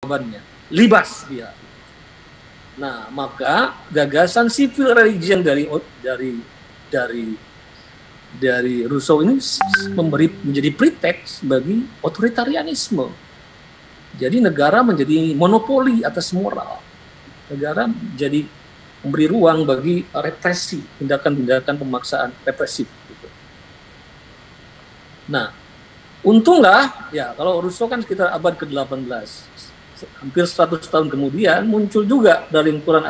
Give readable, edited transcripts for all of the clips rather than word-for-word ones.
jawabannya, libas dia. Nah, maka gagasan civil religion dari Rousseau ini menjadi pretext bagi otoritarianisme. Jadi negara menjadi monopoli atas moral. Negara jadi memberi ruang bagi represi, tindakan-tindakan pemaksaan represif. Gitu. Nah, untunglah, ya kalau Rousseau kan sekitar abad ke-18, hampir 100 tahun kemudian muncul juga dari lingkuran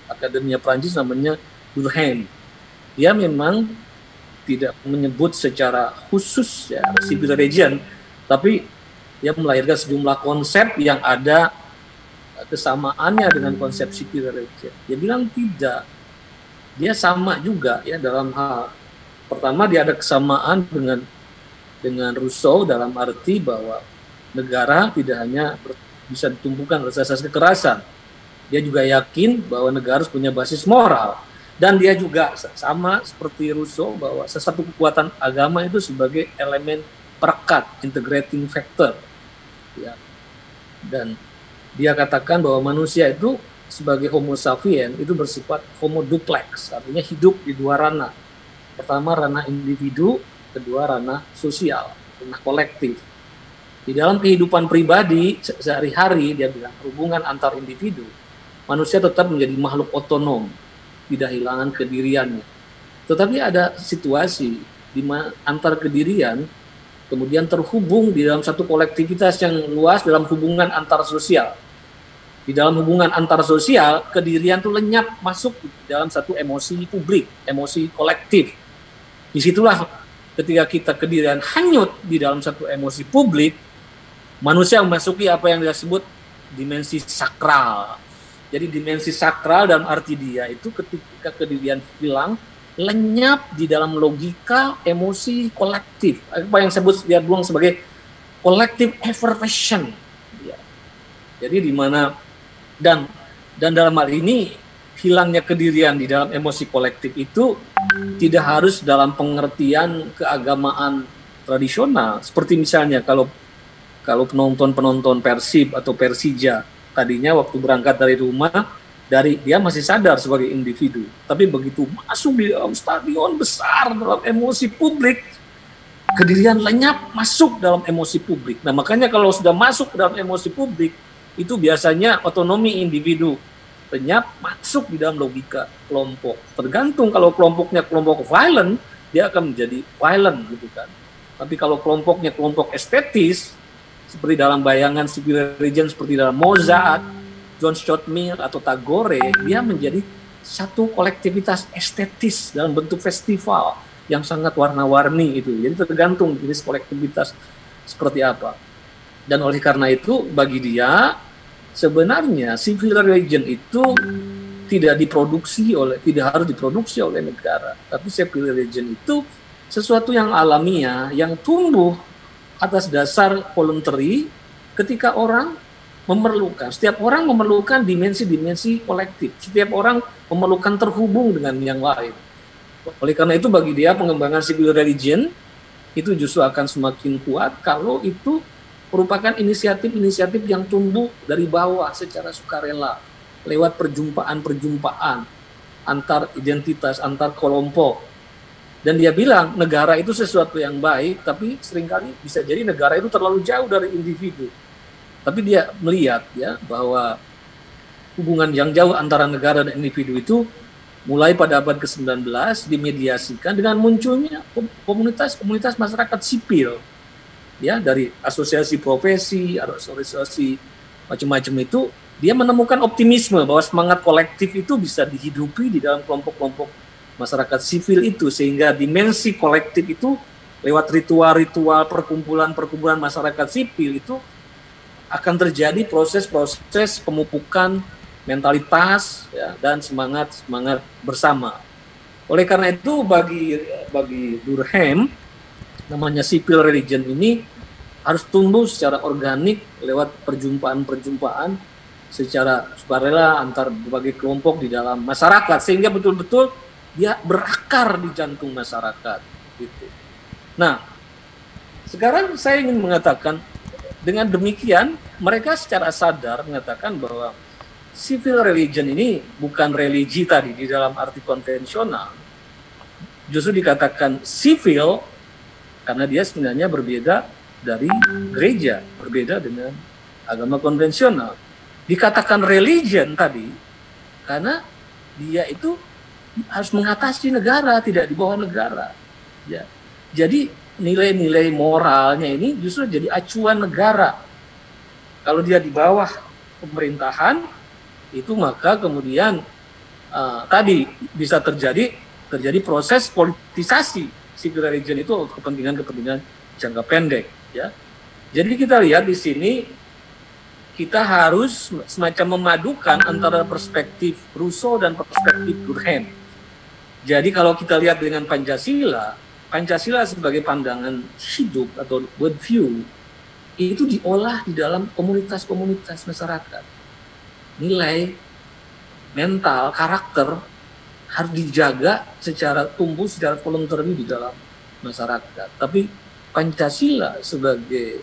akademia Prancis namanya Durkheim. Dia memang tidak menyebut secara khusus ya civil religion, tapi dia melahirkan sejumlah konsep yang ada kesamaannya dengan konsep civil religion. Dia bilang tidak, dia sama juga ya dalam hal pertama dia ada kesamaan dengan Rousseau dalam arti bahwa negara tidak hanya bisa ditumpukan asas kekerasan. Dia juga yakin bahwa negara harus punya basis moral. Dan dia juga sama seperti Rousseau bahwa sesuatu kekuatan agama itu sebagai elemen perekat, integrating factor. Ya. Dan dia katakan bahwa manusia itu sebagai homo sapien itu bersifat homo duplex, artinya hidup di dua ranah. Pertama ranah individu, kedua ranah sosial, ranah kolektif. Di dalam kehidupan pribadi sehari-hari dia bilang hubungan antar individu, manusia tetap menjadi makhluk otonom, tidak hilangan kediriannya. Tetapi ada situasi di mana antar kedirian kemudian terhubung di dalam satu kolektivitas yang luas dalam hubungan antar sosial. Di dalam hubungan antar sosial, kedirian itu lenyap masuk di dalam satu emosi publik, emosi kolektif. Disitulah ketika kita kedirian hanyut di dalam satu emosi publik, manusia memasuki apa yang disebut dimensi sakral. Jadi dimensi sakral dalam arti dia itu ketika kedirian hilang, lenyap di dalam logika emosi kolektif. Apa yang dia bilang sebagai collective effervescence. Ya. Jadi di mana dan dalam hal ini hilangnya kedirian di dalam emosi kolektif itu tidak harus dalam pengertian keagamaan tradisional. Seperti misalnya kalau penonton Persib atau Persija tadinya waktu berangkat dari rumah dia masih sadar sebagai individu, tapi begitu masuk di dalam stadion besar dalam emosi publik, kedirian lenyap masuk dalam emosi publik. Nah makanya kalau sudah masuk dalam emosi publik itu biasanya otonomi individu lenyap masuk di dalam logika kelompok. Tergantung kalau kelompoknya kelompok violent, dia akan menjadi violent gitu kan. Tapi kalau kelompoknya kelompok estetis seperti dalam bayangan civil religion seperti dalam Mozart, John Stuart Mill atau Tagore, dia menjadi satu kolektivitas estetis dalam bentuk festival yang sangat warna-warni itu. Jadi tergantung jenis kolektivitas seperti apa. Dan oleh karena itu bagi dia sebenarnya civil religion itu tidak harus diproduksi oleh negara, tapi civil religion itu sesuatu yang alamiah yang tumbuh atas dasar voluntary ketika setiap orang memerlukan dimensi-dimensi kolektif, setiap orang memerlukan terhubung dengan yang lain. Oleh karena itu bagi dia pengembangan civil religion itu justru akan semakin kuat kalau itu merupakan inisiatif-inisiatif yang tumbuh dari bawah secara sukarela lewat perjumpaan-perjumpaan antar identitas, antar kelompok. Dan dia bilang negara itu sesuatu yang baik, tapi seringkali bisa jadi negara itu terlalu jauh dari individu. Tapi dia melihat ya bahwa hubungan yang jauh antara negara dan individu itu mulai pada abad ke-19 dimediasikan dengan munculnya komunitas-komunitas masyarakat sipil. Ya, dari asosiasi profesi, asosiasi macam-macam itu, dia menemukan optimisme bahwa semangat kolektif itu bisa dihidupi di dalam kelompok-kelompok masyarakat sipil itu, sehingga dimensi kolektif itu lewat ritual-ritual perkumpulan-perkumpulan masyarakat sipil itu akan terjadi proses-proses pemupukan mentalitas ya, dan semangat bersama. Oleh karena itu bagi Durkheim namanya civil religion ini harus tumbuh secara organik lewat perjumpaan-perjumpaan secara sukarela antar berbagai kelompok di dalam masyarakat sehingga betul-betul dia berakar di jantung masyarakat gitu. Nah, sekarang saya ingin mengatakan dengan demikian mereka secara sadar mengatakan bahwa civil religion ini bukan religi tadi di dalam arti konvensional, justru dikatakan civil karena dia sebenarnya berbeda dari gereja, berbeda dengan agama konvensional. Dikatakan religion tadi karena dia itu harus mengatasi negara, tidak di bawah negara. Ya. Jadi nilai-nilai moralnya ini justru jadi acuan negara. Kalau dia di bawah pemerintahan, itu maka kemudian tadi bisa terjadi proses politisasi civil religion itu untuk kepentingan jangka pendek. Ya. Jadi kita lihat di sini kita harus semacam memadukan antara perspektif Rousseau dan perspektif Durkheim. Jadi kalau kita lihat dengan Pancasila sebagai pandangan hidup atau worldview itu diolah di dalam komunitas-komunitas masyarakat. Nilai, mental, karakter harus dijaga secara tumbuh, secara voluntary di dalam masyarakat. Tapi Pancasila sebagai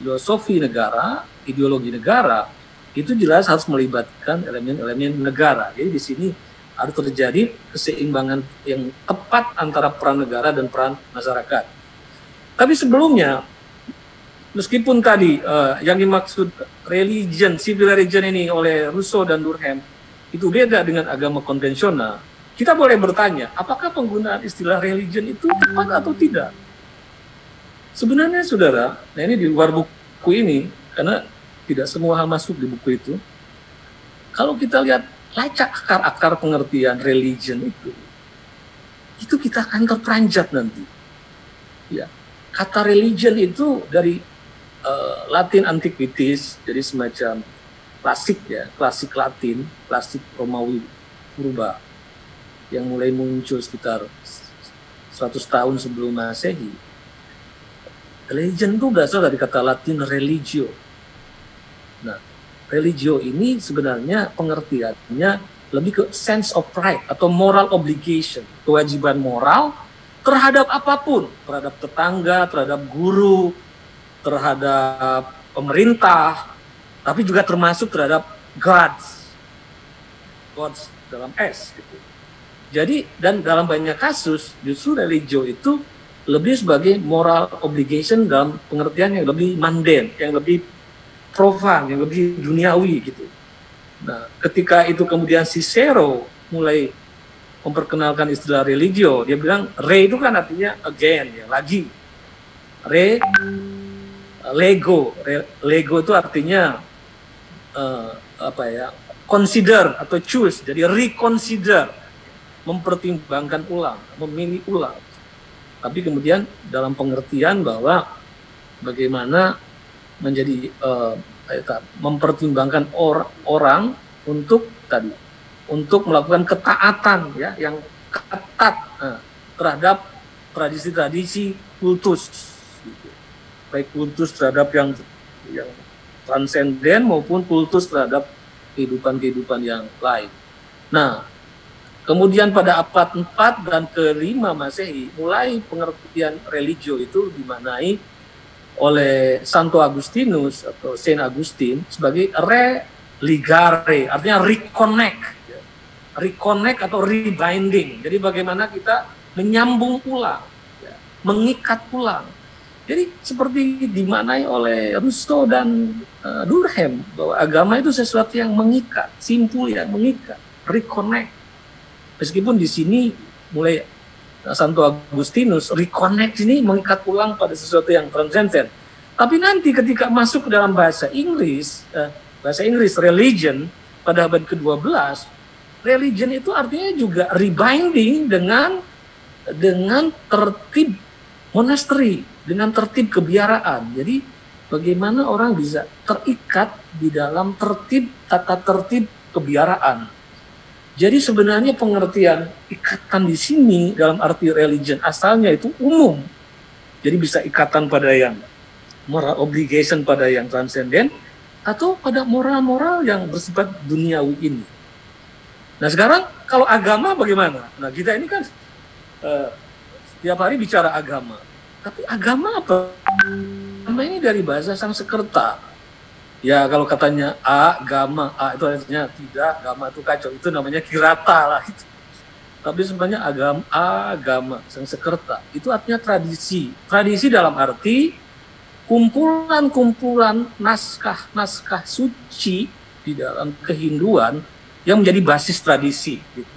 filosofi negara, ideologi negara, itu jelas harus melibatkan elemen-elemen negara. Jadi di sini harus terjadi keseimbangan yang tepat antara peran negara dan peran masyarakat. Tapi sebelumnya, meskipun tadi yang dimaksud religion, civil religion ini oleh Rousseau dan Durkheim itu beda dengan agama konvensional, kita boleh bertanya, apakah penggunaan istilah religion itu tepat atau tidak? Sebenarnya saudara, nah ini di luar buku ini, karena tidak semua hal masuk di buku itu, kalau kita lihat lacak akar-akar pengertian religion itu kita akan terperanjat nanti. Ya, kata religion itu dari Latin antiquities, jadi semacam klasik ya, klasik Latin, klasik Romawi purba yang mulai muncul sekitar 100 tahun sebelum Masehi. Religion itu berasal dari kata Latin religio. Nah, religio ini sebenarnya pengertiannya lebih ke sense of right atau moral obligation, kewajiban moral terhadap apapun, terhadap tetangga, terhadap guru, terhadap pemerintah, tapi juga termasuk terhadap gods dalam S gitu. Jadi dan dalam banyak kasus justru religio itu lebih sebagai moral obligation dalam pengertian yang lebih mundane, yang lebih profan, yang lebih duniawi gitu. Nah, ketika itu kemudian Cicero mulai memperkenalkan istilah religio, dia bilang re itu kan artinya again ya, lagi. Lego itu artinya consider atau choose, jadi reconsider, mempertimbangkan ulang, memilih ulang. Tapi kemudian dalam pengertian bahwa bagaimana menjadi mempertimbangkan orang untuk melakukan ketaatan ya yang ketat terhadap tradisi-tradisi kultus, gitu. Baik kultus terhadap yang transenden maupun kultus terhadap kehidupan yang lain. Nah, kemudian pada abad 4 dan ke-5 Masehi, mulai pengertian religio itu dimaknai oleh Santo Agustinus atau Saint Augustine sebagai religare, artinya reconnect atau rebinding. Jadi bagaimana kita menyambung ulang, ya, mengikat ulang. Jadi seperti dimaknai oleh Rousseau dan Durkheim bahwa agama itu sesuatu yang mengikat, simpul yang mengikat, reconnect. Meskipun di sini mulai Santo Agustinus reconnect ini mengikat ulang pada sesuatu yang transenden. Tapi nanti ketika masuk ke dalam bahasa Inggris religion pada abad ke-12, religion itu artinya juga rebinding dengan tertib monastery, dengan tertib kebiaraan. Jadi bagaimana orang bisa terikat di dalam tata tertib kebiaraan. Jadi sebenarnya pengertian ikatan di sini dalam arti religion asalnya itu umum. Jadi bisa ikatan pada yang moral obligation pada yang transenden atau pada moral-moral yang bersifat duniawi ini. Nah sekarang kalau agama bagaimana? Nah kita ini kan setiap hari bicara agama. Tapi agama apa? agama ini dari bahasa Sanskerta. Ya kalau katanya agama, itu artinya tidak, agama itu kacau, itu namanya kirata lah itu. Tapi sebenarnya agama Sanskerta itu artinya tradisi. Tradisi dalam arti kumpulan-kumpulan naskah-naskah suci di dalam kehinduan yang menjadi basis tradisi. Gitu.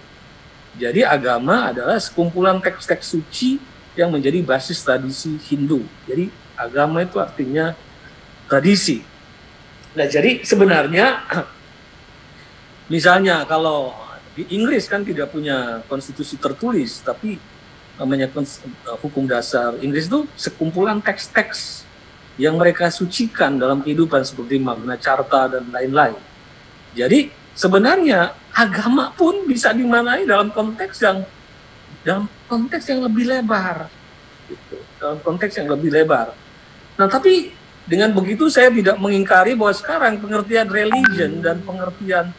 Jadi agama adalah sekumpulan teks-teks suci yang menjadi basis tradisi Hindu. Jadi agama itu artinya tradisi. Nah, jadi sebenarnya misalnya kalau di Inggris kan tidak punya konstitusi tertulis, tapi namanya hukum dasar Inggris itu sekumpulan teks-teks yang mereka sucikan dalam kehidupan seperti Magna Carta dan lain-lain. Jadi sebenarnya agama pun bisa dimaknai dalam konteks yang lebih lebar, gitu. Dalam konteks yang lebih lebar. Nah, tapi dengan begitu saya tidak mengingkari bahwa sekarang pengertian religion dan pengertian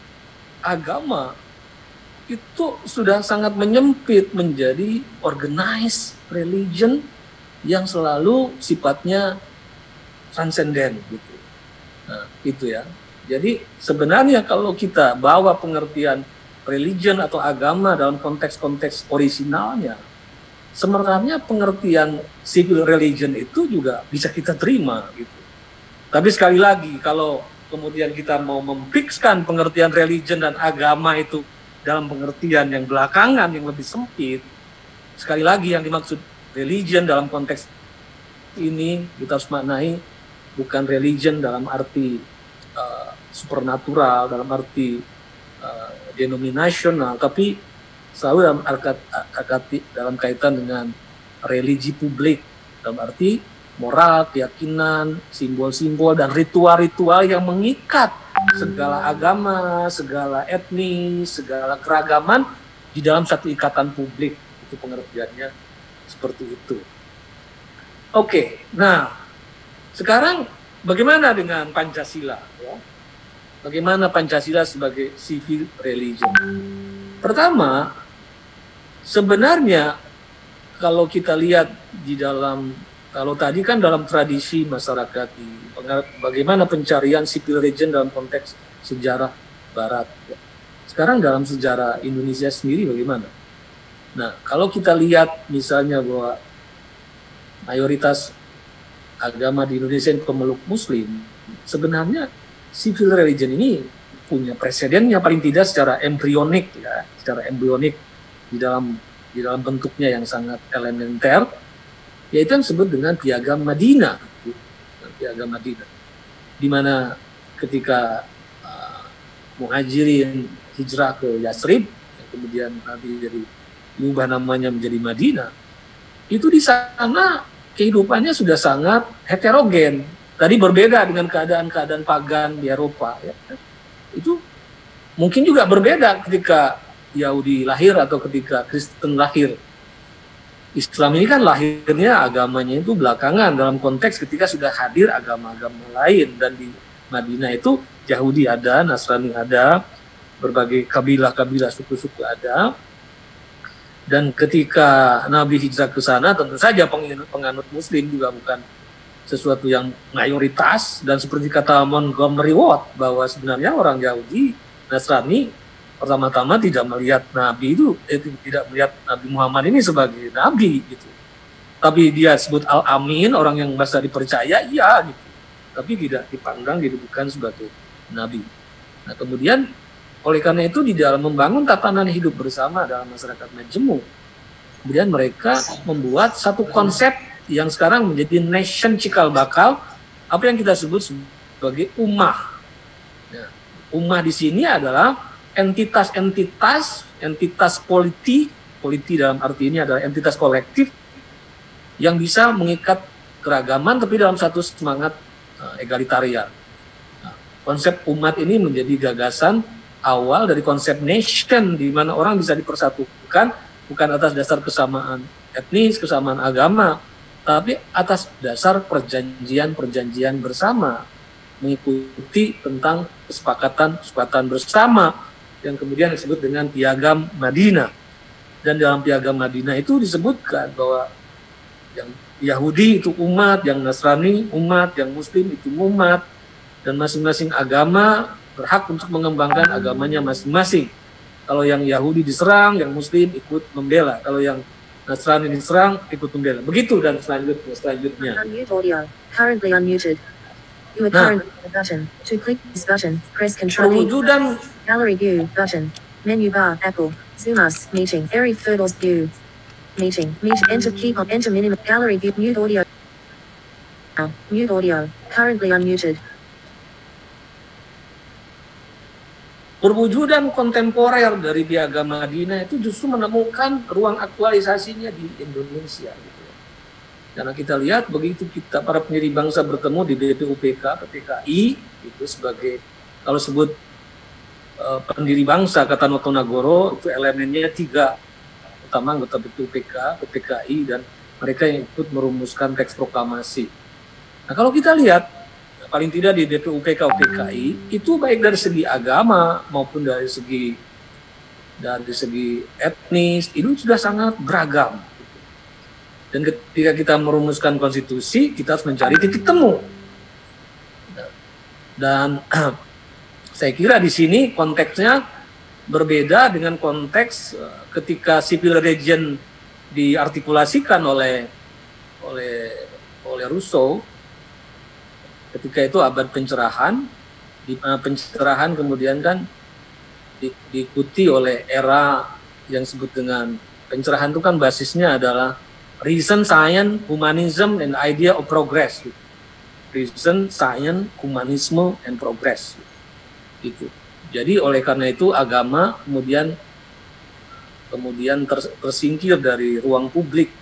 agama itu sudah sangat menyempit menjadi organized religion yang selalu sifatnya transenden gitu. Nah, itu ya. Jadi sebenarnya kalau kita bawa pengertian religion atau agama dalam konteks-konteks orisinalnya, sebenarnya pengertian civil religion itu juga bisa kita terima gitu. Tapi sekali lagi kalau kemudian kita mau memfikskan pengertian religion dan agama itu dalam pengertian yang belakangan yang lebih sempit, sekali lagi yang dimaksud religion dalam konteks ini kita harus maknai bukan religion dalam arti supernatural, dalam arti denominasional, tapi selalu dalam kaitan dengan religi publik, dalam arti moral, keyakinan, simbol-simbol, dan ritual-ritual yang mengikat segala agama, segala etnis, segala keragaman di dalam satu ikatan publik. Itu pengertiannya seperti itu. Oke, nah sekarang bagaimana dengan Pancasila? Ya? Bagaimana Pancasila sebagai civil religion? Pertama, sebenarnya kalau kita lihat di dalam, kalau tadi kan dalam tradisi masyarakat bagaimana pencarian civil religion dalam konteks sejarah Barat. Ya. Sekarang dalam sejarah Indonesia sendiri bagaimana? Nah, kalau kita lihat misalnya bahwa mayoritas agama di Indonesia yang pemeluk Muslim, sebenarnya civil religion ini punya presidennya paling tidak secara embrionik, ya, secara embrionik di dalam bentuknya yang sangat elementer, yaitu yang disebut dengan Piagam Madinah. Piagam Madinah, di mana ketika Muhajirin hijrah ke Yathrib, kemudian nanti diubah namanya menjadi Madinah, itu di sana kehidupannya sudah sangat heterogen. Tadi berbeda dengan keadaan-keadaan pagan di Eropa. Ya. Itu mungkin juga berbeda ketika Yahudi lahir atau ketika Kristen lahir. Islam ini kan lahirnya agamanya itu belakangan dalam konteks ketika sudah hadir agama-agama lain. Dan di Madinah itu Yahudi ada, Nasrani ada, berbagai kabilah-kabilah, suku-suku ada. Dan ketika Nabi hijrah ke sana, tentu saja penganut Muslim juga bukan sesuatu yang mayoritas. Dan seperti kata Montgomery Watt, bahwa sebenarnya orang Yahudi, Nasrani, pertama-tama tidak melihat Nabi itu, tidak melihat Nabi Muhammad ini sebagai Nabi gitu. Tapi dia sebut Al-Amin, orang yang bisa dipercaya, iya gitu. Tapi tidak dipandang, didudukan sebagai Nabi. Nah kemudian, oleh karena itu di dalam membangun tatanan hidup bersama dalam masyarakat majemuk, kemudian mereka membuat satu konsep yang sekarang menjadi nation cikal bakal, apa yang kita sebut sebagai ummah. Nah, ummah di sini adalah entitas politi dalam arti ini adalah entitas kolektif yang bisa mengikat keragaman tapi dalam satu semangat egalitarian. Nah, konsep umat ini menjadi gagasan awal dari konsep nation, di mana orang bisa dipersatukan bukan atas dasar kesamaan etnis, kesamaan agama, tapi atas dasar perjanjian bersama, mengikuti tentang kesepakatan bersama yang kemudian disebut dengan Piagam Madinah. Dan dalam Piagam Madinah itu disebutkan bahwa yang Yahudi itu umat, yang Nasrani umat, yang Muslim itu umat, dan masing-masing agama berhak untuk mengembangkan agamanya masing-masing. Kalau yang Yahudi diserang, yang Muslim ikut membela. Kalau yang Nasrani diserang, ikut membela. Begitu dan selanjutnya. Unmute audio. Currently unmuted. You are currently on the button. To click this button, press Ctrl E. Perwujudan Gallery view button. Menu bar Apple. Zoom us meeting. Eri Firdaus view. Meeting. Enter key on enter minimum. Gallery view. Mute audio. Mute audio. Currently unmuted. perwujudan kontemporer dari Piagam Madinah itu justru menemukan ruang aktualisasinya di Indonesia. Gitu. Karena kita lihat begitu kita para pendiri bangsa bertemu di BPUPK, PPKI, itu sebagai kalau sebut pendiri bangsa kata Noto Nagoro itu elemennya 3, utama anggota BPUPK, PPKI dan mereka yang ikut merumuskan teks proklamasi. Nah kalau kita lihat paling tidak di BPUPK PKI itu baik dari segi agama maupun dari segi etnis itu sudah sangat beragam. Dan ketika kita merumuskan konstitusi kita harus mencari titik temu. Dan saya kira di sini konteksnya berbeda dengan konteks ketika civil region diartikulasikan oleh Rousseau. Ketika itu abad pencerahan, pencerahan kemudian kan diikuti oleh era yang disebut dengan pencerahan itu kan basisnya adalah reason, science, humanism, and idea of progress. Reason, science, humanisme, and progress. Gitu. Jadi oleh karena itu agama kemudian tersingkir dari ruang publik,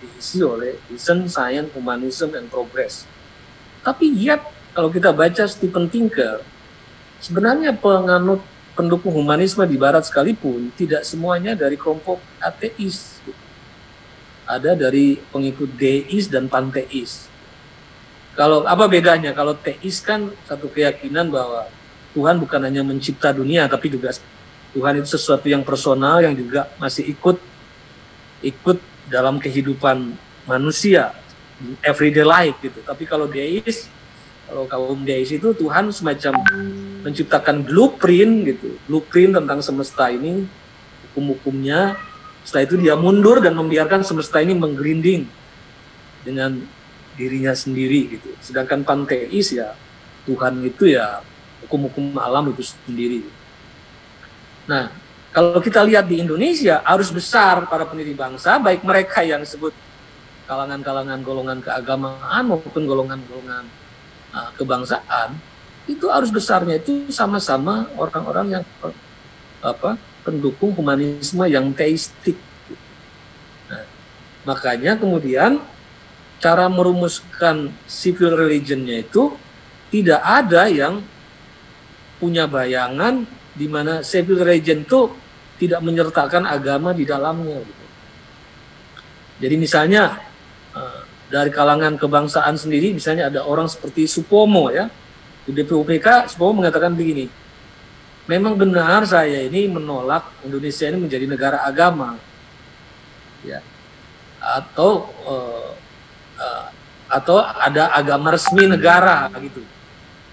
diisi oleh reason, science, humanism, and progress. Tapi yet kalau kita baca Stephen Pinker, sebenarnya penganut pendukung humanisme di Barat sekalipun tidak semuanya dari kelompok ateis. Ada dari pengikut deis dan panteis. Kalau apa bedanya? Kalau teis kan satu keyakinan bahwa Tuhan bukan hanya mencipta dunia, tapi juga Tuhan itu sesuatu yang personal yang juga masih ikut dalam kehidupan manusia. Everyday life gitu. Tapi kalau deis, kalau kaum deis itu Tuhan semacam menciptakan blueprint gitu, blueprint tentang semesta ini, hukum-hukumnya. Setelah itu dia mundur dan membiarkan semesta ini menggelinding dengan dirinya sendiri gitu. Sedangkan panteis ya Tuhan itu ya hukum-hukum alam itu sendiri. Nah, kalau kita lihat di Indonesia arus besar para pendiri bangsa, baik mereka yang disebut kalangan-kalangan golongan keagamaan maupun golongan-golongan kebangsaan itu arus besarnya itu sama-sama orang-orang yang pendukung humanisme yang teistik. Nah, makanya kemudian cara merumuskan civil religionnya itu tidak ada yang punya bayangan di mana civil religion itu tidak menyertakan agama di dalamnya. Gitu. Jadi misalnya dari kalangan kebangsaan sendiri, misalnya ada orang seperti Supomo ya, di BPUPK, Supomo mengatakan begini, memang benar saya ini menolak Indonesia ini menjadi negara agama, ya, atau ada agama resmi negara gitu.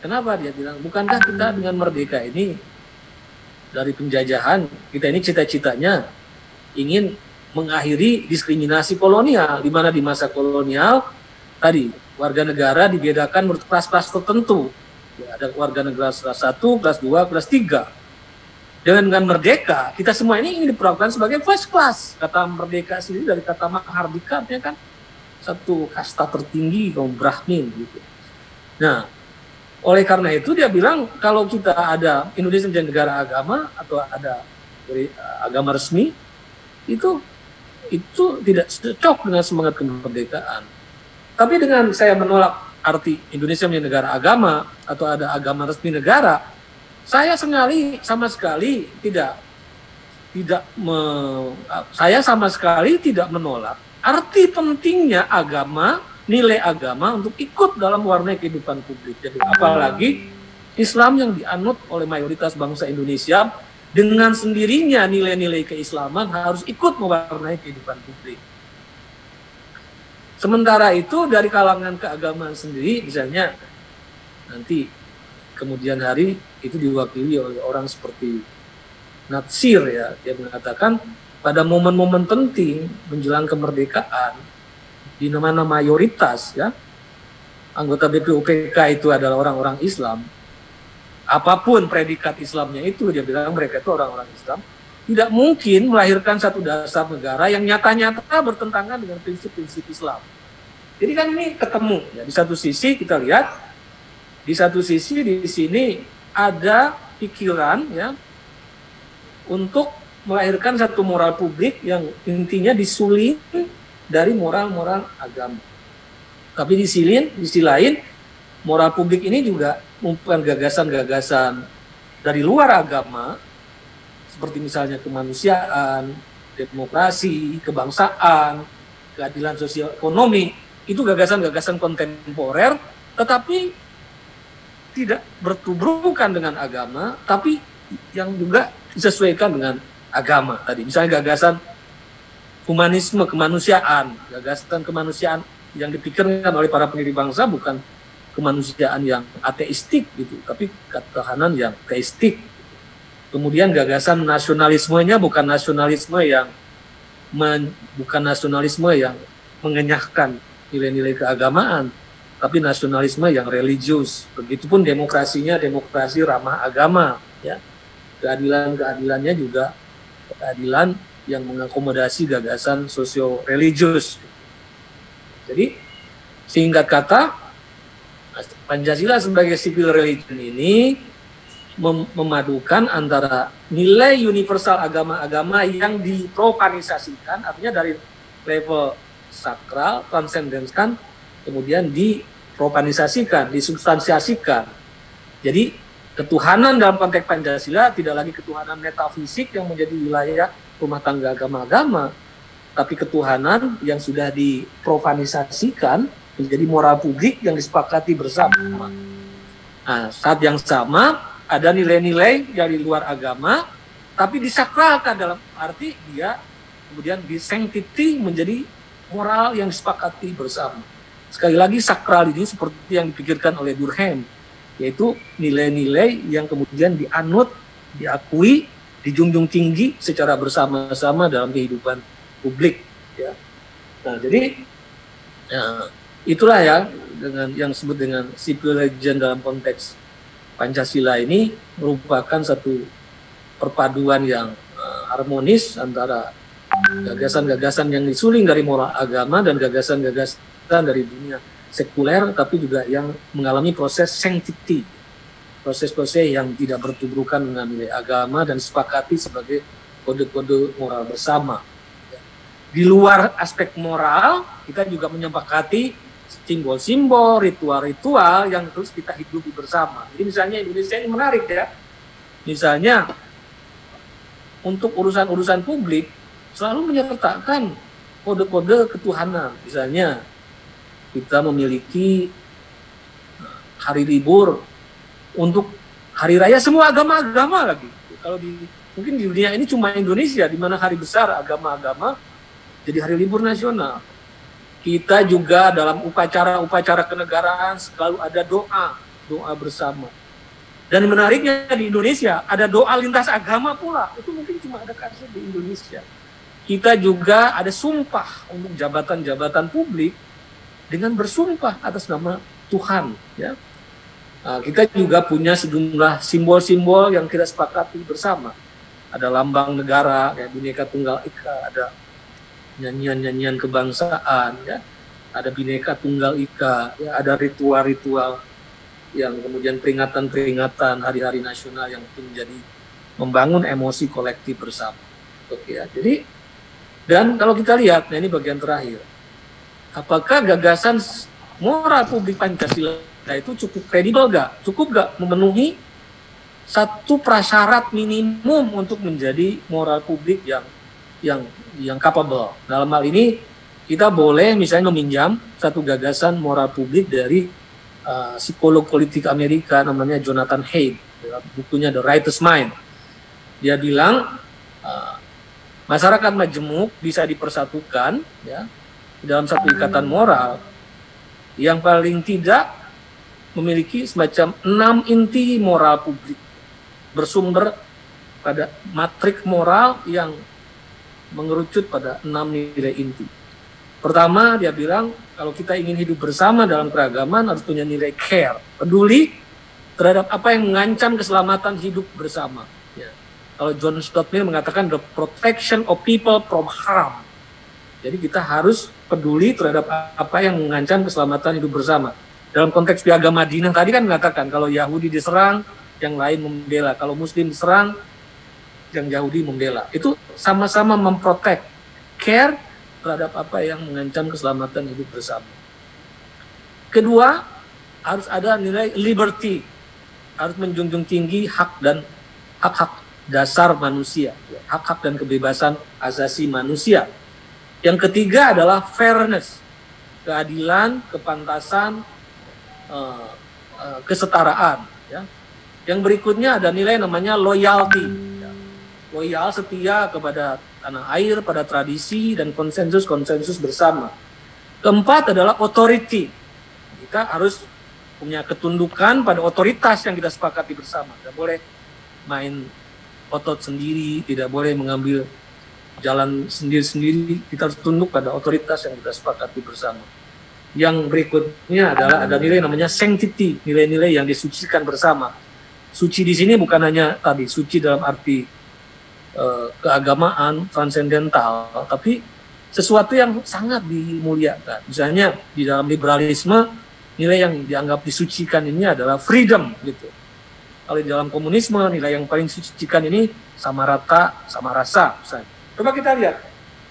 Kenapa dia bilang? Bukankah kita dengan merdeka ini dari penjajahan kita ini cita-citanya ingin mengakhiri diskriminasi kolonial, di mana di masa kolonial tadi warga negara dibedakan menurut kelas-kelas tertentu. Ya, ada warga negara kelas 1, kelas 2, kelas 3. Dengan merdeka, kita semua ini ingin diperlakukan sebagai first class. Kata merdeka sendiri dari kata Mahardika, artinya kan satu kasta tertinggi kaum Brahmin gitu. Nah, oleh karena itu dia bilang kalau kita ada Indonesia menjadi negara agama atau ada agama resmi, itu tidak cocok dengan semangat kemerdekaan. Tapi dengan saya menolak arti Indonesia menjadi negara agama atau ada agama resmi negara, saya sama sekali tidak menolak arti pentingnya agama, nilai agama untuk ikut dalam mewarnai kehidupan publik. Jadi apalagi Islam yang dianut oleh mayoritas bangsa Indonesia, dengan sendirinya nilai-nilai keislaman harus ikut mewarnai kehidupan publik. Sementara itu dari kalangan keagamaan sendiri, misalnya nanti kemudian hari itu diwakili oleh orang seperti Natsir ya, dia mengatakan pada momen-momen penting menjelang kemerdekaan di mana mayoritas ya anggota BPUPK itu adalah orang-orang Islam, apapun predikat Islamnya itu, dia bilang mereka itu orang-orang Islam, tidak mungkin melahirkan satu dasar negara yang nyata-nyata bertentangan dengan prinsip-prinsip Islam. Jadi kan ini ketemu ya. Di satu sisi kita lihat, di satu sisi di sini ada pikiran ya untuk melahirkan satu moral publik yang intinya disuling dari moral-moral agama. Tapi di sisi lain, moral publik ini juga merupakan gagasan-gagasan dari luar agama, seperti misalnya kemanusiaan, demokrasi, kebangsaan, keadilan sosial ekonomi. Itu gagasan-gagasan kontemporer, tetapi tidak bertubrukan dengan agama, tapi yang juga disesuaikan dengan agama tadi. Misalnya gagasan humanisme, kemanusiaan, gagasan kemanusiaan yang dipikirkan oleh para pendiri bangsa bukan kemanusiaan yang ateistik gitu, tapi ketahanan yang teistik. Kemudian gagasan nasionalismenya bukan nasionalisme yang mengenyahkan nilai-nilai keagamaan, tapi nasionalisme yang religius. Begitupun demokrasinya demokrasi ramah agama ya. Keadilannya juga keadilan yang mengakomodasi gagasan sosio-religius. Jadi singkat kata, Pancasila sebagai civil religion ini memadukan antara nilai universal agama-agama yang diprofanisasikan, artinya dari level sakral, transendenskan, kemudian diprofanisasikan, disubstansiasikan. Jadi ketuhanan dalam konteks Pancasila tidak lagi ketuhanan metafisik yang menjadi wilayah rumah tangga agama-agama, tapi ketuhanan yang sudah diprofanisasikan menjadi moral publik yang disepakati bersama. Nah, saat yang sama ada nilai-nilai dari luar agama, tapi disakralkan dalam arti dia kemudian disanctity menjadi moral yang disepakati bersama. Sekali lagi sakral ini seperti yang dipikirkan oleh Durkheim, yaitu nilai-nilai yang kemudian dianut, diakui, dijunjung tinggi secara bersama-sama dalam kehidupan publik. Ya. Nah, jadi itulah ya dengan yang disebut dengan civil religion dalam konteks Pancasila ini merupakan satu perpaduan yang harmonis antara gagasan-gagasan yang disuling dari moral agama dan gagasan-gagasan dari dunia sekuler, tapi juga yang mengalami proses sanctity, proses-proses yang tidak bertubrukan dengan nilai agama dan sepakati sebagai kode-kode moral bersama. Di luar aspek moral, kita juga menyepakati simbol-simbol, ritual-ritual yang terus kita hidupi bersama. Jadi misalnya Indonesia ini menarik ya. Misalnya untuk urusan-urusan publik selalu menyertakan kode-kode ketuhanan. Misalnya kita memiliki hari libur untuk hari raya semua agama-agama lagi. Kalau mungkin di dunia ini cuma Indonesia di mana hari besar agama-agama jadi hari libur nasional. Kita juga dalam upacara-upacara kenegaraan selalu ada doa bersama. Dan menariknya di Indonesia ada doa lintas agama pula. Itu mungkin cuma ada kasus di Indonesia. Kita juga ada sumpah untuk jabatan-jabatan publik dengan bersumpah atas nama Tuhan. Ya. Nah, kita juga punya sejumlah simbol-simbol yang kita sepakati bersama. Ada lambang negara kayak Bhinneka Tunggal Ika, ada nyanyian-nyanyian kebangsaan, ya, ada Bhinneka Tunggal Ika, ya, ada ritual-ritual yang kemudian peringatan-peringatan hari-hari nasional yang menjadi membangun emosi kolektif bersama. Oke, ya. Jadi dan kalau kita lihat, nah ini bagian terakhir, apakah gagasan moral publik Pancasila itu cukup kredibel gak? Cukup gak memenuhi satu prasyarat minimum untuk menjadi moral publik yang capable? Dalam hal ini kita boleh misalnya meminjam satu gagasan moral publik dari psikolog politik Amerika namanya Jonathan Haidt, bukunya The Writer's Mind. Dia bilang masyarakat majemuk bisa dipersatukan ya dalam satu ikatan moral yang paling tidak memiliki semacam 6 inti moral publik bersumber pada matrik moral yang mengerucut pada 6 nilai inti. Pertama, dia bilang kalau kita ingin hidup bersama dalam keragaman harus punya nilai care, peduli terhadap apa yang mengancam keselamatan hidup bersama. Ya. Kalau John Stuart Mill mengatakan the protection of people from harm. Jadi kita harus peduli terhadap apa yang mengancam keselamatan hidup bersama. Dalam konteks piagam Madinah tadi kan mengatakan kalau Yahudi diserang, yang lain membela. Kalau Muslim diserang, yang Yahudi membela. Itu sama-sama memprotek, care terhadap apa yang mengancam keselamatan hidup bersama. Kedua, harus ada nilai liberty, harus menjunjung tinggi hak dan hak-hak dasar manusia, hak-hak dan kebebasan asasi manusia. Yang ketiga adalah fairness, keadilan, kepantasan, kesetaraan. Ya. Yang berikutnya ada nilai namanya loyalty, ya. Loyal, setia kepada tanah air, pada tradisi dan konsensus-konsensus bersama. Keempat adalah authority. Kita harus punya ketundukan pada otoritas yang kita sepakati bersama. Tidak boleh main otot sendiri, tidak boleh mengambil jalan sendiri-sendiri. Kita harus tunduk pada otoritas yang kita sepakati bersama. Yang berikutnya adalah ada nilai namanya sanctity, nilai-nilai yang disucikan bersama. Suci di sini bukan hanya tadi suci dalam arti keagamaan, transendental, tapi sesuatu yang sangat dimuliakan. Misalnya di dalam liberalisme, nilai yang dianggap disucikan ini adalah freedom, gitu. Kalau di dalam komunisme, nilai yang paling disucikan ini sama rata, sama rasa. Misalnya. Coba kita lihat.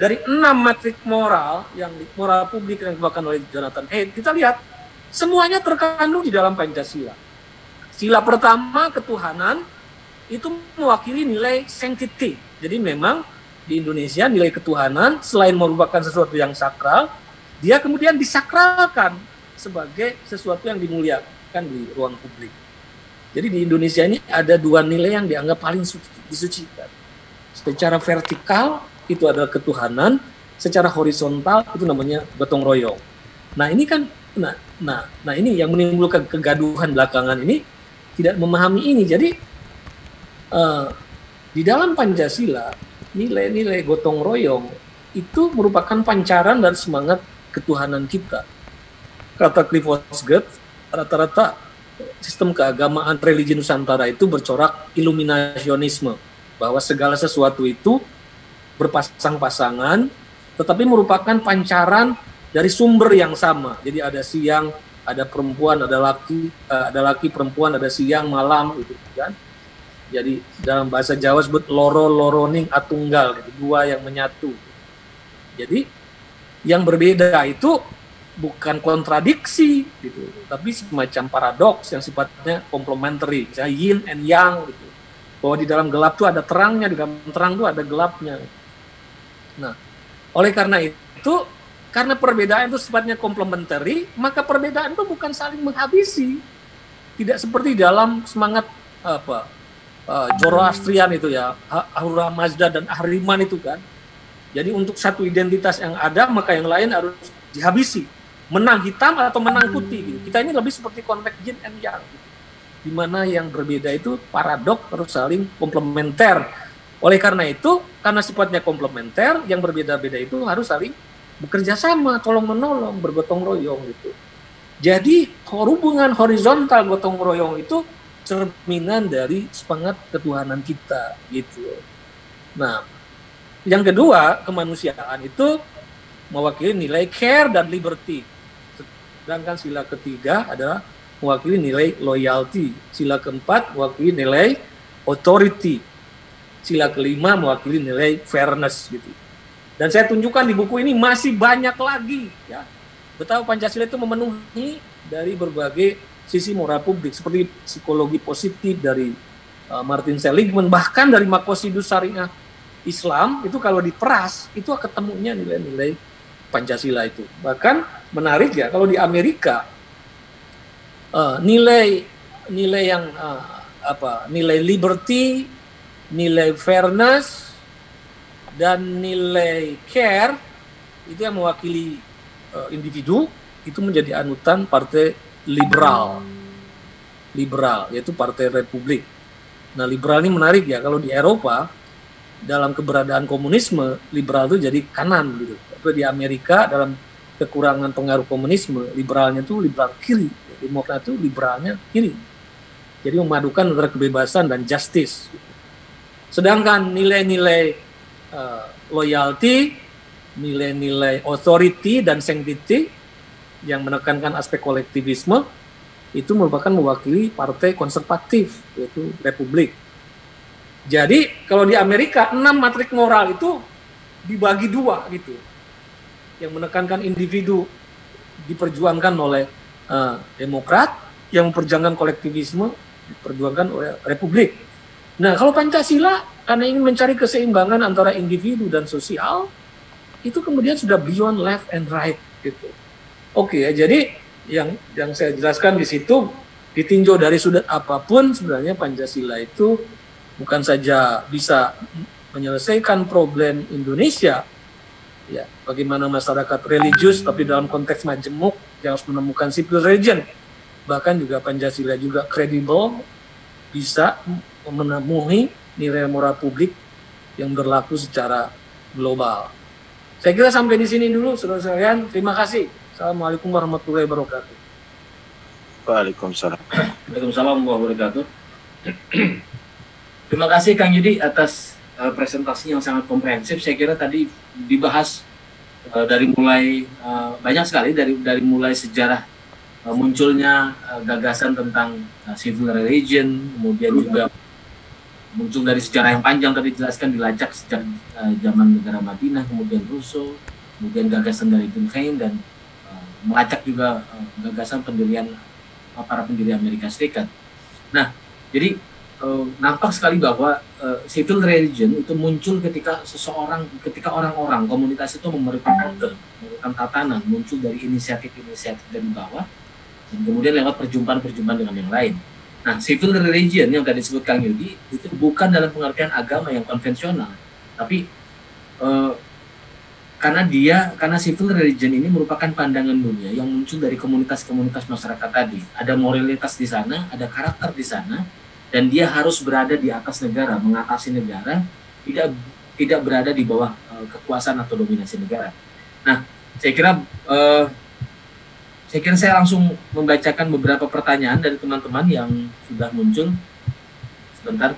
Dari 6 matrik moral yang moral publik yang dibawakan oleh Jonathan Haidt, kita lihat semuanya terkandung di dalam Pancasila. Sila pertama, ketuhanan, itu mewakili nilai sanctity. Jadi memang di Indonesia nilai ketuhanan selain merupakan sesuatu yang sakral, dia kemudian disakralkan sebagai sesuatu yang dimuliakan di ruang publik. Jadi di Indonesia ini ada 2 nilai yang dianggap paling disucikan. Secara vertikal itu adalah ketuhanan, secara horizontal itu namanya gotong royong. Nah ini kan, nah ini yang menimbulkan kegaduhan belakangan ini tidak memahami ini. Jadi di dalam Pancasila nilai-nilai gotong royong itu merupakan pancaran dan semangat ketuhanan kita. Kata Clifford Geertz, rata-rata sistem keagamaan religi Nusantara itu bercorak iluminasionisme, bahwa segala sesuatu itu berpasang-pasangan, tetapi merupakan pancaran dari sumber yang sama. Jadi ada siang, ada perempuan, ada laki, perempuan, ada siang, malam, gitu kan. Jadi dalam bahasa Jawa sebut loro-loroning atunggal, gitu, 2 yang menyatu. Jadi yang berbeda itu bukan kontradiksi, gitu, tapi semacam paradoks yang sifatnya komplementary, misalnya yin and yang, gitu. Bahwa di dalam gelap itu ada terangnya, di dalam terang itu ada gelapnya. Nah, oleh karena itu, karena perbedaan itu sifatnya komplementari, maka perbedaan itu bukan saling menghabisi. Tidak seperti dalam semangat Zoroastrian itu ya, Ahura Mazda dan Ahriman itu kan. Jadi untuk satu identitas yang ada, maka yang lain harus dihabisi. Menang hitam atau menang putih. Gitu. Kita ini lebih seperti konteks yin and yang. Gitu. Di mana yang berbeda itu paradok harus saling komplementer. Oleh karena itu, karena sifatnya komplementer, yang berbeda-beda itu harus saling bekerja sama, tolong-menolong, bergotong royong gitu. Jadi hubungan horizontal gotong royong itu cerminan dari semangat ketuhanan kita gitu. Nah, yang kedua, kemanusiaan itu mewakili nilai care dan liberty. Sedangkan sila ketiga adalah mewakili nilai loyalty. Sila keempat mewakili nilai authority. Sila kelima mewakili nilai fairness gitu. Dan saya tunjukkan di buku ini masih banyak lagi ya. Betapa Pancasila itu memenuhi dari berbagai sisi moral publik seperti psikologi positif dari Martin Seligman, bahkan dari Maqasidus Syariah Islam itu kalau diperas itu ketemunya nilai-nilai Pancasila itu. Bahkan menarik ya, kalau di Amerika nilai yang nilai liberty, nilai fairness dan nilai care itu yang mewakili individu itu menjadi anutan partai liberal, yaitu Partai Republik. Nah, liberal ini menarik ya, kalau di Eropa dalam keberadaan komunisme, liberal itu jadi kanan gitu. Tapi di Amerika dalam kekurangan pengaruh komunisme, liberalnya itu liberal kiri, Demokrat itu liberalnya kiri. Jadi memadukan antara kebebasan dan justice. Sedangkan nilai-nilai loyalty, nilai-nilai authority dan sanctity yang menekankan aspek kolektivisme itu merupakan mewakili partai konservatif, yaitu Republik. Jadi kalau di Amerika 6 matrik moral itu dibagi 2 gitu. Yang menekankan individu diperjuangkan oleh Demokrat, yang memperjuangkan kolektivisme diperjuangkan oleh Republik. Nah, kalau Pancasila karena ingin mencari keseimbangan antara individu dan sosial, itu kemudian sudah beyond left and right gitu. Oke ya, jadi yang saya jelaskan di situ ditinjau dari sudut apapun, sebenarnya Pancasila itu bukan saja bisa menyelesaikan problem Indonesia, ya, bagaimana masyarakat religius tapi dalam konteks majemuk yang harus menemukan civil religion, bahkan juga Pancasila juga kredibel, bisa memenuhi nilai moral publik yang berlaku secara global. Saya kira sampai di sini dulu, saudara sekalian. Terima kasih. Assalamualaikum warahmatullahi wabarakatuh. Waalaikumsalam. Waalaikumsalam warahmatullahi wabarakatuh. Terima kasih Kang Yudi atas presentasi yang sangat komprehensif. Saya kira tadi dibahas dari mulai banyak sekali dari mulai sejarah munculnya gagasan tentang civil religion, kemudian juga muncul dari sejarah yang panjang tadi dijelaskan, dilacak sejak zaman negara Madinah, kemudian Rousseau, kemudian gagasan dari Durkheim, dan melacak juga gagasan pendirian para pendiri Amerika Serikat. Nah, jadi nampak sekali bahwa civil religion itu muncul ketika orang-orang komunitas itu memerlukan order, memerlukan tatanan, muncul dari inisiatif-inisiatif dari bawah, dan kemudian lewat perjumpaan-perjumpaan dengan yang lain. Nah, civil religion yang tadi disebut Kang Yudi itu bukan dalam pengertian agama yang konvensional, tapi karena civil religion ini merupakan pandangan dunia yang muncul dari komunitas-komunitas masyarakat tadi. Ada moralitas di sana, ada karakter di sana, dan dia harus berada di atas negara, mengatasi negara, tidak berada di bawah kekuasaan atau dominasi negara. Nah, saya kira saya langsung membacakan beberapa pertanyaan dari teman-teman yang sudah muncul. Sebentar.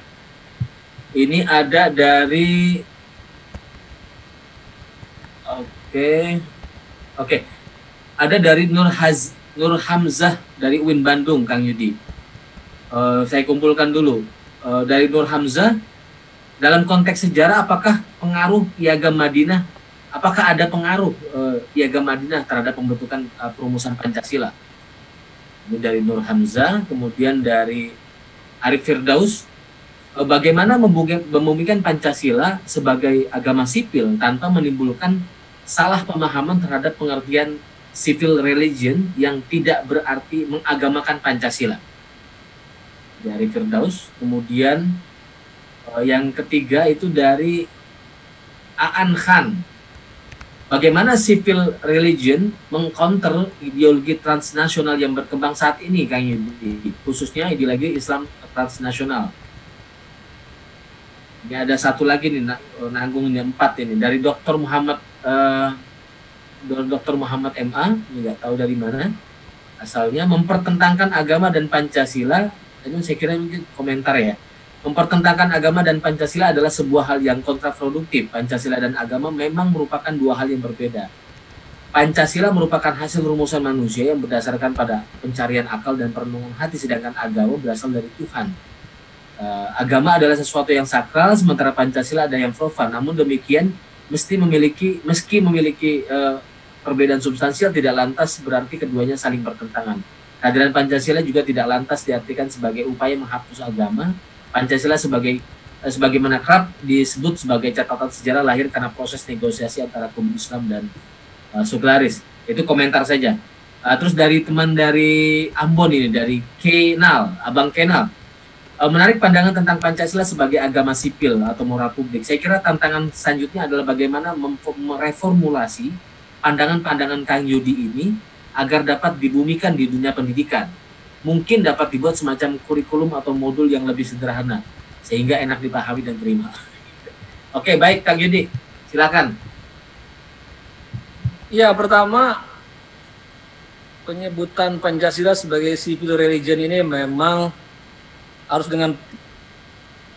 Ini ada dari Oke. Ada dari Nur Hamzah dari UIN Bandung, Kang Yudi. Saya kumpulkan dulu. Dari Nur Hamzah, dalam konteks sejarah apakah pengaruh Piagam Madinah, apakah ada pengaruh Piagam Madinah terhadap pembentukan perumusan Pancasila? Ini dari Nur Hamzah. Kemudian dari Arif Firdaus, bagaimana membumikan Pancasila sebagai agama sipil tanpa menimbulkan salah pemahaman terhadap pengertian civil religion yang tidak berarti mengagamakan Pancasila? Dari Firdaus. Kemudian yang ketiga itu dari Aan Khan, bagaimana civil religion mengcounter ideologi transnasional yang berkembang saat ini, Kang Yudi, khususnya ideologi Islam transnasional? Ini ada satu lagi nih, nanggung ini 4 ini dari Dr. Muhammad MA, ini nggak tahu dari mana asalnya, mempertentangkan agama dan Pancasila. Ini saya kira mungkin komentar ya. Mempertentangkan agama dan Pancasila adalah sebuah hal yang kontraproduktif. Pancasila dan agama memang merupakan 2 hal yang berbeda. Pancasila merupakan hasil rumusan manusia yang berdasarkan pada pencarian akal dan perenungan hati, sedangkan agama berasal dari Tuhan. Agama adalah sesuatu yang sakral, sementara Pancasila ada yang profan. Namun demikian, meski memiliki perbedaan substansial, tidak lantas berarti keduanya saling bertentangan. Kehadiran Pancasila juga tidak lantas diartikan sebagai upaya menghapus agama. Pancasila sebagaimana kerap disebut sebagai catatan sejarah, lahir karena proses negosiasi antara kaum Islam dan sekularis. Itu komentar saja. Terus dari teman dari Ambon ini, dari Kenal, Abang Kenal, menarik pandangan tentang Pancasila sebagai agama sipil atau moral publik. Saya kira tantangan selanjutnya adalah bagaimana mereformulasi pandangan-pandangan Kang Yudi ini agar dapat dibumikan di dunia pendidikan. Mungkin dapat dibuat semacam kurikulum atau modul yang lebih sederhana, sehingga enak dipahami dan terima. Oke, baik Kang Yudi, silakan. Ya, pertama, penyebutan Pancasila sebagai civil religion ini memang harus dengan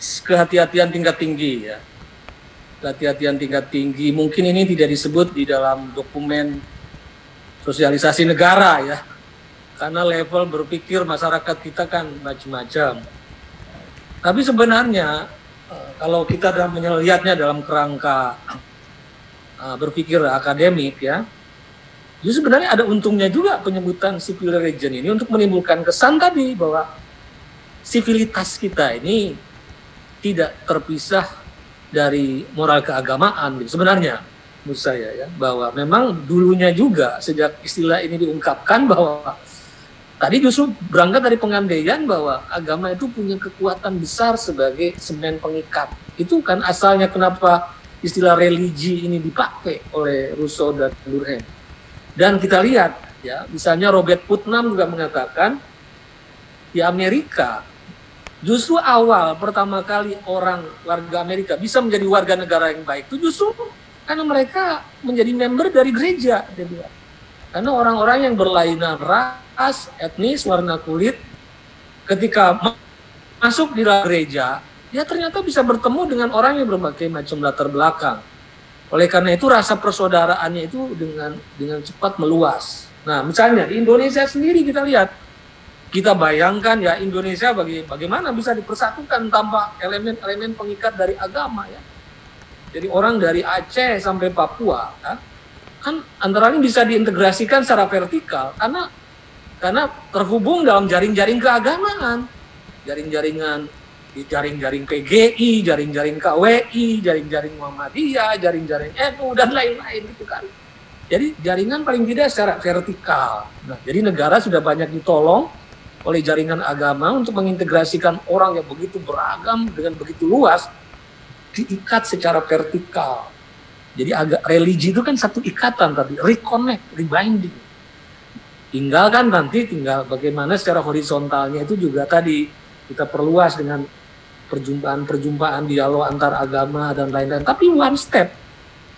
kehati-hatian tingkat tinggi ya. Kehati-hatian tingkat tinggi. Mungkin ini tidak disebut di dalam dokumen sosialisasi negara ya. Karena level berpikir masyarakat kita kan macam-macam. Tapi sebenarnya kalau kita melihatnya dalam kerangka berpikir akademik ya, jadi sebenarnya ada untungnya juga penyebutan civil religion ini untuk menimbulkan kesan tadi bahwa sivilitas kita ini tidak terpisah dari moral keagamaan gitu. Sebenarnya menurut saya ya, bahwa memang dulunya juga sejak istilah ini diungkapkan bahwa tadi justru berangkat dari pengandaian bahwa agama itu punya kekuatan besar sebagai semen pengikat. Itu kan asalnya kenapa istilah religi ini dipakai oleh Rousseau dan Durkheim. Dan kita lihat ya, misalnya Robert Putnam juga mengatakan di Amerika justru awal pertama kali orang warga Amerika bisa menjadi warga negara yang baik itu justru karena mereka menjadi member dari gereja, dia bilang. Karena orang-orang yang berlainan ras, etnis, warna kulit, ketika masuk di dalam gereja, dia ternyata bisa bertemu dengan orang yang berbagai macam latar belakang. Oleh karena itu rasa persaudaraannya itu dengan cepat meluas. Nah, misalnya di Indonesia sendiri kita lihat, kita bayangkan ya Indonesia bagaimana bisa dipersatukan tanpa elemen-elemen pengikat dari agama ya. Jadi orang dari Aceh sampai Papua ya, kan antara lain bisa diintegrasikan secara vertikal karena terhubung dalam jaring-jaring keagamaan, jaring-jaring PGI, jaring-jaring KWI, jaring-jaring Muhammadiyah, jaring-jaring NU dan lain-lain gitu kan. Jadi jaringan paling tidak secara vertikal. Nah, jadi negara sudah banyak ditolong oleh jaringan agama untuk mengintegrasikan orang yang begitu beragam dengan begitu luas, diikat secara vertikal. Jadi religi itu kan satu ikatan tadi, reconnect, rebinding. Tinggal bagaimana secara horizontalnya itu juga tadi kita perluas dengan perjumpaan dialog antar agama dan lain-lain. Tapi one step,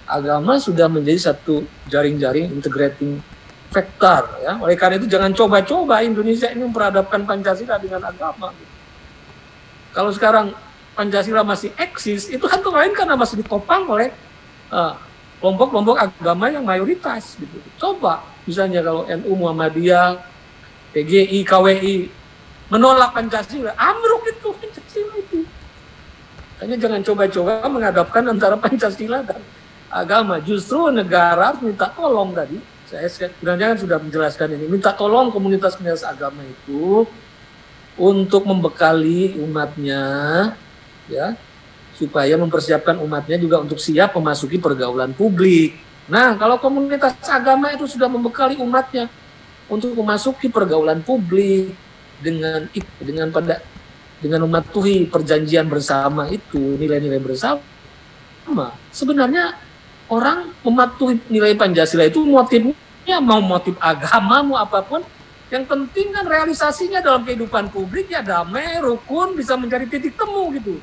agama sudah menjadi satu jaring-jaring integrating factor ya. Oleh karena itu jangan coba-coba Indonesia ini memperadabkan Pancasila dengan agama. Kalau sekarang Pancasila masih eksis, itu kan lain karena masih ditopang oleh kelompok-kelompok agama yang mayoritas gitu. Coba misalnya kalau NU, Muhammadiyah, PGI, KWI menolak Pancasila, ambruk itu Pancasila itu. Makanya jangan coba-coba menghadapkan antara Pancasila dan agama. Justru negara harus minta tolong tadi. Saya jangan sudah menjelaskan ini. Minta tolong komunitas-komunitas agama itu untuk membekali umatnya, ya, supaya mempersiapkan umatnya juga untuk siap memasuki pergaulan publik. Nah, kalau komunitas agama itu sudah membekali umatnya untuk memasuki pergaulan publik dengan mematuhi perjanjian bersama itu, nilai-nilai bersama, sebenarnya orang mematuhi nilai Pancasila itu motifnya mau motif agama, mau apapun, yang penting kan realisasinya dalam kehidupan publik ya damai, rukun, bisa mencari titik temu gitu.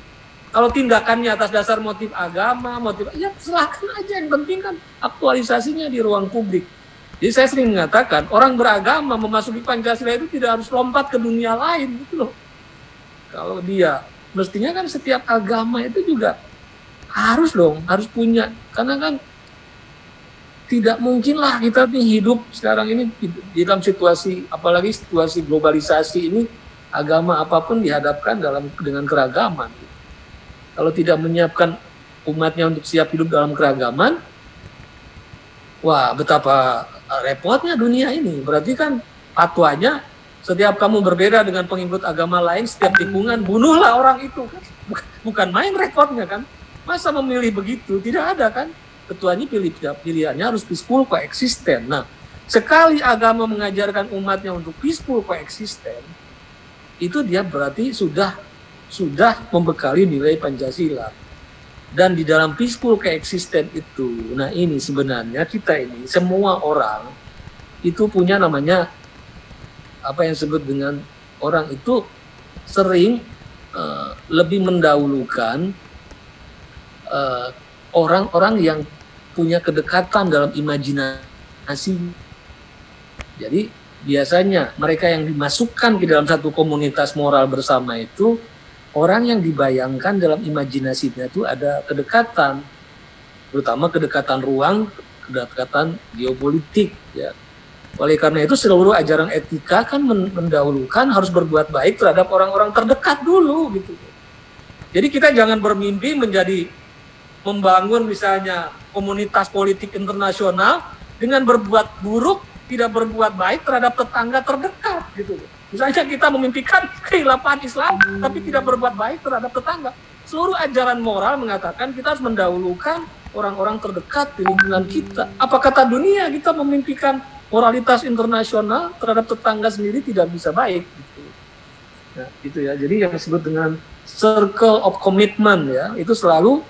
Kalau tindakannya atas dasar motif agama, ya silakan aja, yang penting kan aktualisasinya di ruang publik. Jadi saya sering mengatakan orang beragama memasuki Pancasila itu tidak harus lompat ke dunia lain gitu loh. Kalau dia mestinya kan setiap agama itu juga harus punya, karena kan tidak mungkin lah kita nih hidup sekarang ini di dalam situasi, apalagi situasi globalisasi ini, agama apapun dihadapkan dengan keragaman. Kalau tidak menyiapkan umatnya untuk siap hidup dalam keragaman, wah betapa repotnya dunia ini. Berarti kan fatwanya setiap kamu berbeda dengan pengikut agama lain, setiap tikungan bunuhlah orang itu. Bukan main repotnya kan. Masa memilih begitu? Tidak ada kan. Ketuanya pilihannya harus peaceful coexisten. Nah, sekali agama mengajarkan umatnya untuk peaceful coexisten, itu dia berarti sudah membekali nilai Pancasila. Dan di dalam peaceful coexistence itu, nah ini sebenarnya kita ini semua orang itu punya namanya apa yang disebut dengan orang itu sering lebih mendahulukan orang-orang yang punya kedekatan dalam imajinasi. Jadi biasanya mereka yang dimasukkan ke dalam satu komunitas moral bersama itu orang yang dibayangkan dalam imajinasinya itu ada kedekatan, terutama kedekatan ruang, kedekatan geopolitik. Ya. Oleh karena itu seluruh ajaran etika kan mendahulukan harus berbuat baik terhadap orang-orang terdekat dulu gitu. Jadi kita jangan bermimpi membangun misalnya komunitas politik internasional dengan berbuat buruk, tidak berbuat baik terhadap tetangga terdekat gitu. Misalnya kita memimpikan kehilafahan Islam tapi tidak berbuat baik terhadap tetangga. Seluruh ajaran moral mengatakan kita harus mendahulukan orang-orang terdekat di lingkungan kita. Apa kata dunia? Kita memimpikan moralitas internasional terhadap tetangga sendiri tidak bisa baik. Gitu. Nah, itu ya. Jadi yang disebut dengan circle of commitment ya, itu selalu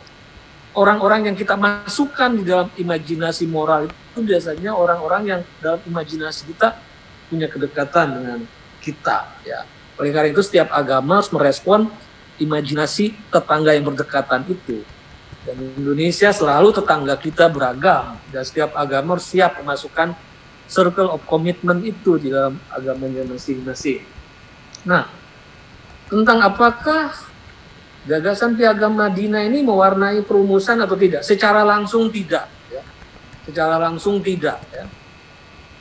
orang-orang yang kita masukkan di dalam imajinasi moral itu biasanya orang-orang yang dalam imajinasi kita punya kedekatan dengan kita ya. Oleh karena itu setiap agama harus merespon imajinasi tetangga yang berdekatan itu. Dan Indonesia selalu tetangga kita beragam dan setiap agama harus siap memasukkan circle of commitment itu di dalam agamanya masing-masing. Nah, tentang apakah gagasan Piagam Madinah ini mewarnai perumusan atau tidak? Secara langsung tidak ya. Secara langsung tidak ya.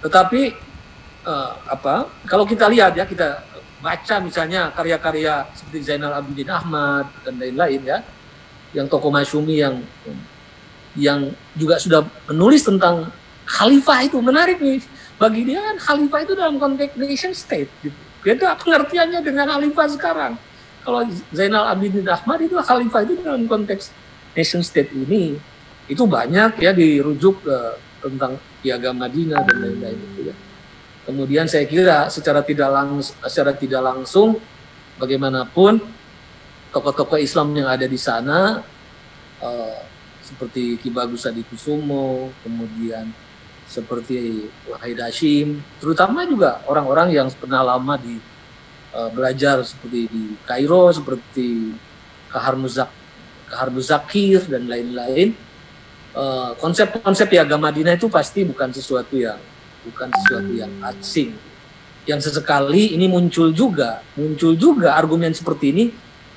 Tetapi kalau kita lihat ya, kita baca misalnya karya-karya seperti Zainal Abidin Ahmad dan lain-lain ya, yang tokoh Masyumi yang juga sudah menulis tentang khalifah itu, menarik nih. Bagi dia kan khalifah itu dalam konteks nation state gitu. Beda pengertiannya dengan khalifah sekarang. Kalau Zainal Abidin Ahmad itu khalifah itu dalam konteks nation state ini itu banyak ya dirujuk tentang Piagam Madinah dan lain-lain itu ya. Kemudian saya kira secara tidak langsung bagaimanapun tokoh-tokoh Islam yang ada di sana seperti Ki Bagus Adikusumo, kemudian seperti Wahid Hashim, terutama juga orang-orang yang pernah lama belajar seperti di Kairo, seperti Kahar Muzakir dan lain-lain. Konsep-konsep Piagam Madinah itu pasti bukan sesuatu yang asing. Yang sesekali ini muncul juga argumen seperti ini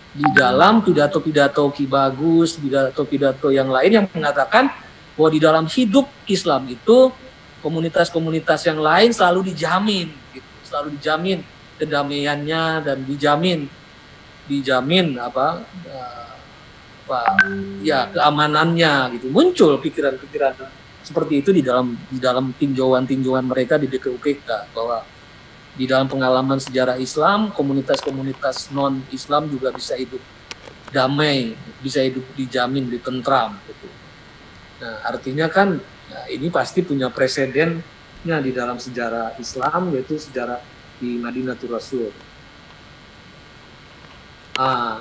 di dalam pidato-pidato Ki Bagus, pidato-pidato yang lain yang mengatakan bahwa di dalam hidup Islam itu komunitas-komunitas yang lain selalu dijamin kedamaiannya dan dijamin keamanannya gitu. Muncul pikiran-pikiran seperti itu di dalam tinjauan mereka di DPUPK bahwa di dalam pengalaman sejarah Islam komunitas-komunitas non-Islam juga bisa hidup damai, bisa hidup dijamin, ditentram gitu. Nah, artinya kan ini pasti punya presidennya di dalam sejarah Islam, yaitu sejarah di Madinatul Rasul.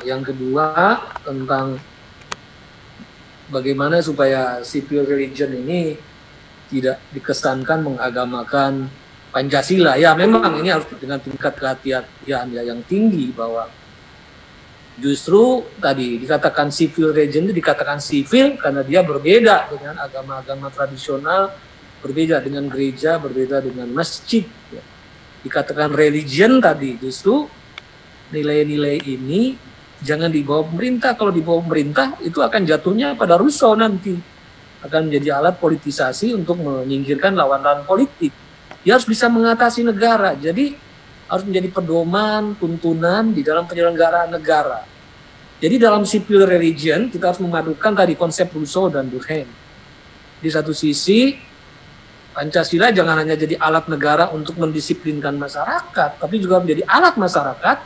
Yang kedua tentang bagaimana supaya civil religion ini tidak dikesankan mengagamakan Pancasila. Ya memang ini harus dengan tingkat kehati-hatian ya yang tinggi, bahwa justru tadi dikatakan civil religion itu dikatakan civil karena dia berbeda dengan agama-agama tradisional, berbeda dengan gereja, berbeda dengan masjid ya. Dikatakan religion tadi justru nilai-nilai ini jangan dibawa pemerintah. Kalau dibawa pemerintah itu akan jatuhnya pada Rousseau nanti. Akan menjadi alat politisasi untuk menyingkirkan lawan-lawan politik. Dia harus bisa mengatasi negara. Jadi harus menjadi pedoman, tuntunan di dalam penyelenggaraan negara. Jadi dalam civil religion kita harus memadukan tadi konsep Rousseau dan Durkheim. Di satu sisi Pancasila jangan hanya jadi alat negara untuk mendisiplinkan masyarakat, tapi juga menjadi alat masyarakat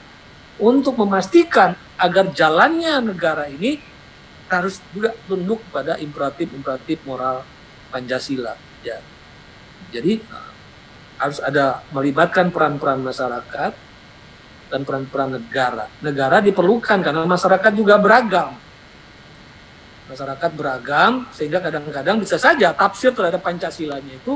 untuk memastikan agar jalannya negara ini harus juga tunduk pada imperatif moral Pancasila. Ya. Jadi harus ada melibatkan peran-peran masyarakat dan peran-peran negara. Negara diperlukan karena masyarakat juga beragam. Masyarakat beragam, sehingga kadang-kadang bisa saja tafsir terhadap Pancasilanya itu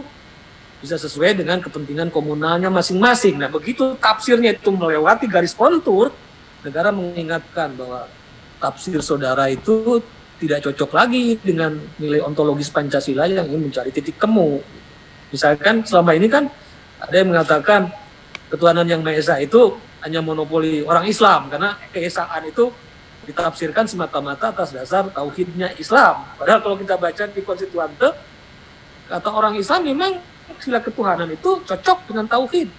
bisa sesuai dengan kepentingan komunalnya masing-masing. Nah, begitu tafsirnya itu melewati garis kontur, negara mengingatkan bahwa tafsir saudara itu tidak cocok lagi dengan nilai ontologis Pancasila yang ingin mencari titik temu. Misalkan selama ini kan ada yang mengatakan ketuhanan yang Maha Esa itu hanya monopoli orang Islam, karena keesaan itu ditafsirkan semata-mata atas dasar tauhidnya Islam. Padahal kalau kita baca di Konstituante, kata orang Islam memang sila ketuhanan itu cocok dengan tauhid.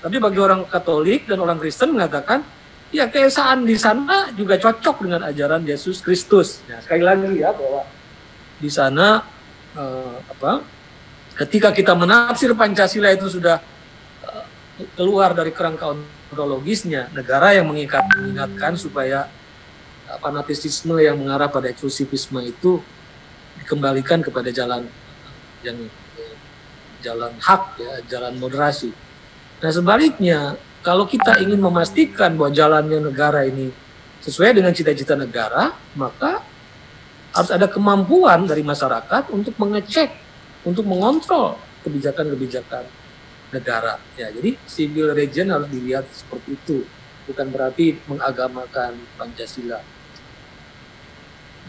Tapi bagi orang Katolik dan orang Kristen mengatakan, ya keesaan di sana juga cocok dengan ajaran Yesus Kristus. Nah, sekali lagi ya bahwa di sana ketika kita menafsir Pancasila itu sudah keluar dari kerangka ontologisnya, negara yang mengingatkan supaya fanatisisme yang mengarah pada eksklusivisme itu dikembalikan kepada jalan hak, ya, jalan moderasi. Nah, sebaliknya, kalau kita ingin memastikan bahwa jalannya negara ini sesuai dengan cita-cita negara, maka harus ada kemampuan dari masyarakat untuk mengecek, untuk mengontrol kebijakan-kebijakan negara. Ya, jadi civil region harus dilihat seperti itu, bukan berarti mengagamakan Pancasila.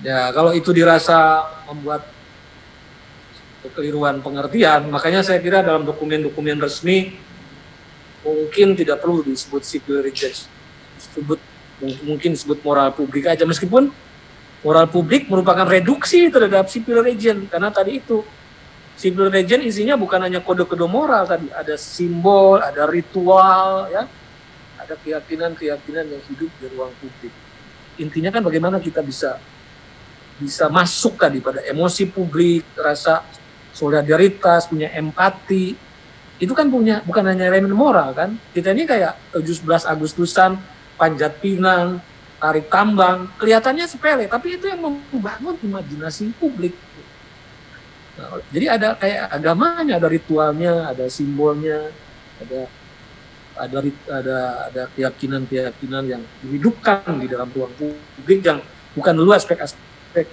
Ya, kalau itu dirasa membuat kekeliruan pengertian, makanya saya kira dalam dokumen-dokumen resmi mungkin tidak perlu disebut civil region, mungkin disebut moral publik aja, meskipun moral publik merupakan reduksi terhadap civil region, karena tadi itu civil region isinya bukan hanya kode-kode moral tadi, ada simbol, ada ritual, ya, ada keyakinan-keyakinan yang hidup di ruang publik. Intinya kan bagaimana kita bisa masuk tadi pada emosi publik, rasa solidaritas, punya empati. Itu kan bukan hanya elemen moral kan. Kita ini kayak 17 Agustusan, Panjat Pinang, tarik tambang, kelihatannya sepele, tapi itu yang membangun imajinasi publik. Nah, jadi ada kayak agamanya, ada ritualnya, ada simbolnya, ada keyakinan-keyakinan yang dihidupkan di dalam ruang publik yang bukan dulu aspek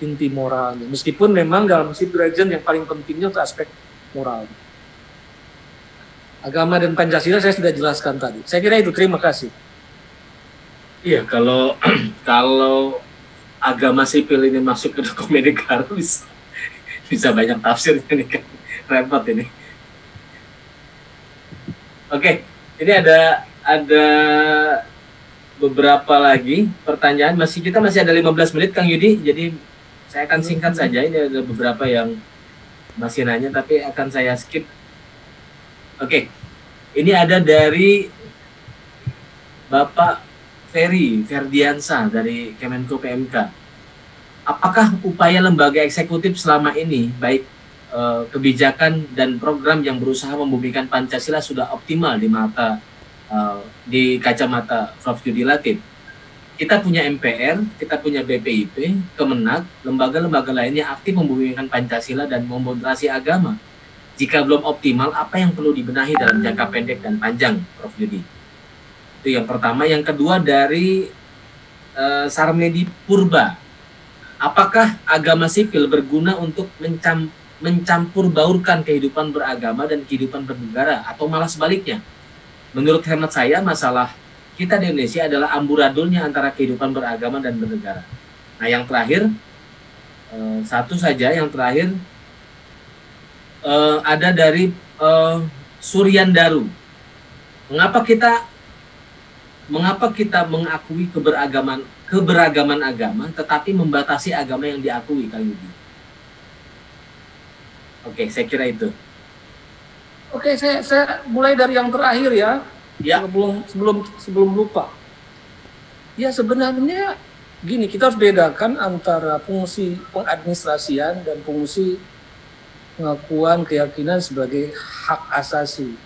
inti moralnya. Meskipun memang dalam civil region yang paling pentingnya itu aspek moral. Agama dan Pancasila saya sudah jelaskan tadi. Saya kira itu, terima kasih. Iya, kalau agama sipil ini masuk ke dokumen negara bisa banyak tafsir ini kan, repot ini. Oke, ini ada beberapa lagi pertanyaan. Kita masih ada 15 menit, Kang Yudi. Jadi saya akan singkat saja. Ini ada beberapa yang masih nanya, tapi akan saya skip. Oke, ini ada dari Bapak Ferdiansa dari Kemenko PMK. Apakah upaya lembaga eksekutif selama ini, baik kebijakan dan program yang berusaha membumikan Pancasila sudah optimal di kacamata Prof. Yudi Latif? Kita punya MPR, kita punya BPIP, Kemenag, lembaga-lembaga lainnya aktif membumikan Pancasila dan memoderasi agama. Jika belum optimal, apa yang perlu dibenahi dalam jangka pendek dan panjang, Prof. Yudi? Itu yang pertama. Yang kedua dari Sarmedi Purba. Apakah agama sipil berguna untuk mencampur baurkan kehidupan beragama dan kehidupan bernegara, atau malah sebaliknya? Menurut hemat saya, masalah kita di Indonesia adalah amburadulnya antara kehidupan beragama dan bernegara. Nah, yang terakhir, satu saja yang terakhir, ada dari Suryandaru. Mengapa kita mengakui keberagaman agama tetapi membatasi agama yang diakui, Kang Yudi? Oke, saya kira itu. Oke, saya mulai dari yang terakhir ya. Ya. Sebelum lupa. Ya, sebenarnya gini, kita harus bedakan antara fungsi pengadministrasian dan fungsi pengakuan keyakinan sebagai hak asasi.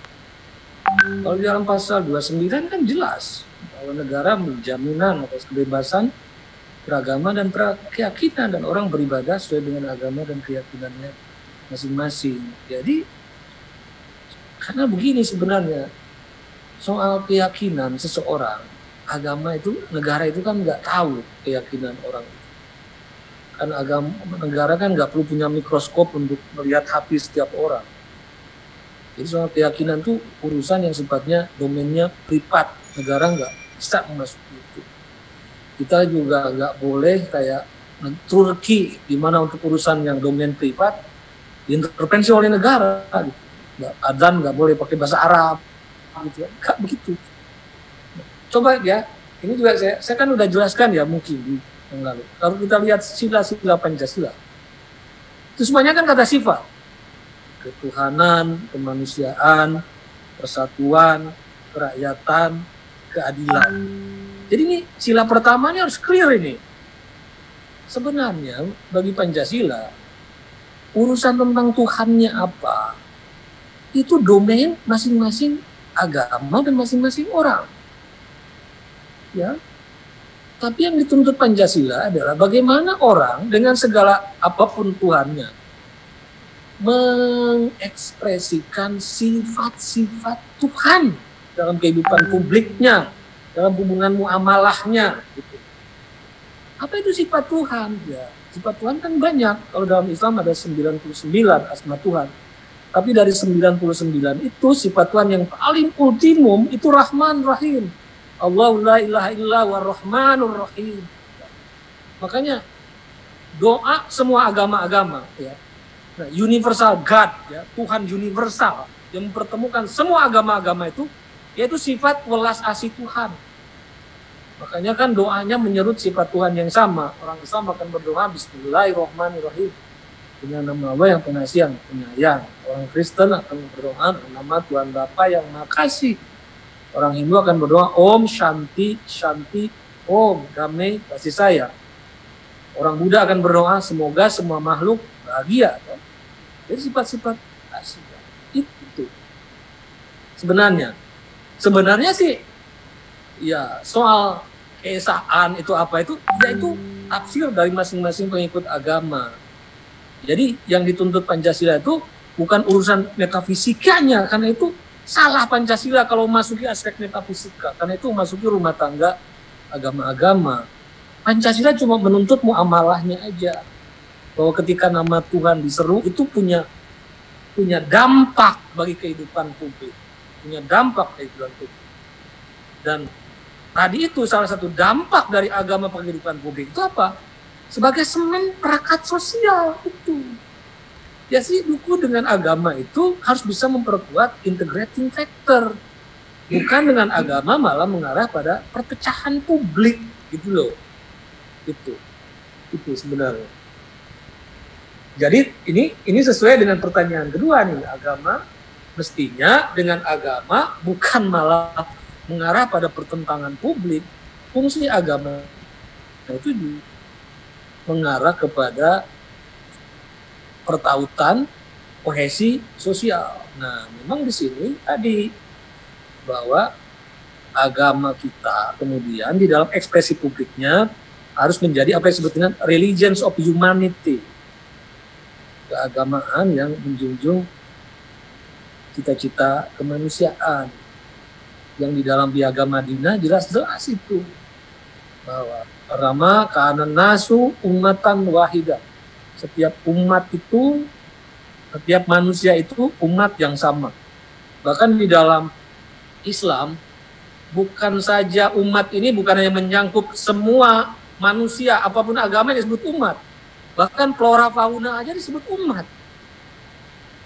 Kalau di dalam pasal 29 kan jelas bahwa negara menjaminan atas kebebasan beragama dan keyakinan, dan orang beribadah sesuai dengan agama dan keyakinannya masing-masing. Jadi karena begini sebenarnya, soal keyakinan seseorang, agama itu, negara itu kan nggak tahu keyakinan orang itu. Kan agama negara kan nggak perlu punya mikroskop untuk melihat hati setiap orang. Jadi soal keyakinan itu urusan yang sifatnya domainnya privat, negara nggak bisa memasuki itu. Kita juga nggak boleh kayak Turki, di mana untuk urusan yang domain privat diintervensi oleh negara. Gitu. Adzan nggak boleh pakai bahasa Arab, gitu ya. Nggak begitu. Coba ya, ini juga saya kan udah jelaskan ya mungkin di yang lalu. Kalau kita lihat sila-sila Pancasila, itu semuanya kan kata sifat. Ketuhanan, kemanusiaan, persatuan, kerakyatan, keadilan. Jadi ini sila pertama ini harus clear ini. Sebenarnya bagi Pancasila, urusan tentang Tuhannya apa, itu domain masing-masing agama dan masing-masing orang. Ya. Tapi yang dituntut Pancasila adalah bagaimana orang dengan segala apapun Tuhannya mengekspresikan sifat-sifat Tuhan dalam kehidupan publiknya, dalam hubungan muamalahnya. Gitu. Apa itu sifat Tuhan? Ya, sifat Tuhan kan banyak. Kalau dalam Islam ada 99 asma Tuhan. Tapi dari 99 itu sifat Tuhan yang paling ultimum itu Rahman Rahim. Allahu la ilaha illa wa rahmanur rahim. Makanya doa semua agama-agama ya. Nah, universal God ya, Tuhan universal yang mempertemukan semua agama-agama itu yaitu sifat welas asih Tuhan. Makanya kan doanya menyerut sifat Tuhan yang sama. Orang Islam akan berdoa Bismillahirrahmanirrahim dengan nama Allah yang pengasih yang penyayang. Orang Kristen akan berdoa dengan nama Tuhan Bapa yang Maha Kasih. Orang Hindu akan berdoa Om Shanti Shanti Om damai kasih sayang. Orang Buddha akan berdoa semoga semua makhluk bahagia. Jadi sifat-sifat kasih itu sebenarnya sih ya soal keesaan itu apa itu ya itu tafsir dari masing-masing pengikut agama. Jadi yang dituntut Pancasila itu bukan urusan metafisikanya, karena itu salah Pancasila kalau masuki aspek metafisika, karena itu masuki rumah tangga agama-agama. Pancasila cuma menuntut muamalahnya aja. Bahwa ketika nama Tuhan diseru itu punya dampak bagi kehidupan publik. Punya dampak bagi kehidupan publik. Dan tadi itu salah satu dampak dari agama kehidupan publik itu apa? Sebagai semen perangkat sosial itu. Ya sih, buku dengan agama itu harus bisa memperkuat integrating factor. Bukan dengan agama malah mengarah pada perpecahan publik gitu loh. Itu sebenarnya. Jadi ini sesuai dengan pertanyaan kedua nih, agama mestinya dengan agama bukan malah mengarah pada pertentangan publik. Fungsi agama itu mengarah kepada pertautan, kohesi sosial. Nah, memang di sini tadi bahwa agama kita kemudian di dalam ekspresi publiknya harus menjadi apa yang disebut dengan religions of humanity. Keagamaan yang menjunjung cita-cita kemanusiaan. Yang di dalam Piagam Madinah jelas-jelas itu bahwa pertama kana nasu ummatan wahidah. Setiap umat itu, setiap manusia itu umat yang sama. Bahkan di dalam Islam bukan saja umat ini bukan hanya menyangkut semua manusia apapun agama yang disebut umat. Bahkan flora fauna aja disebut umat.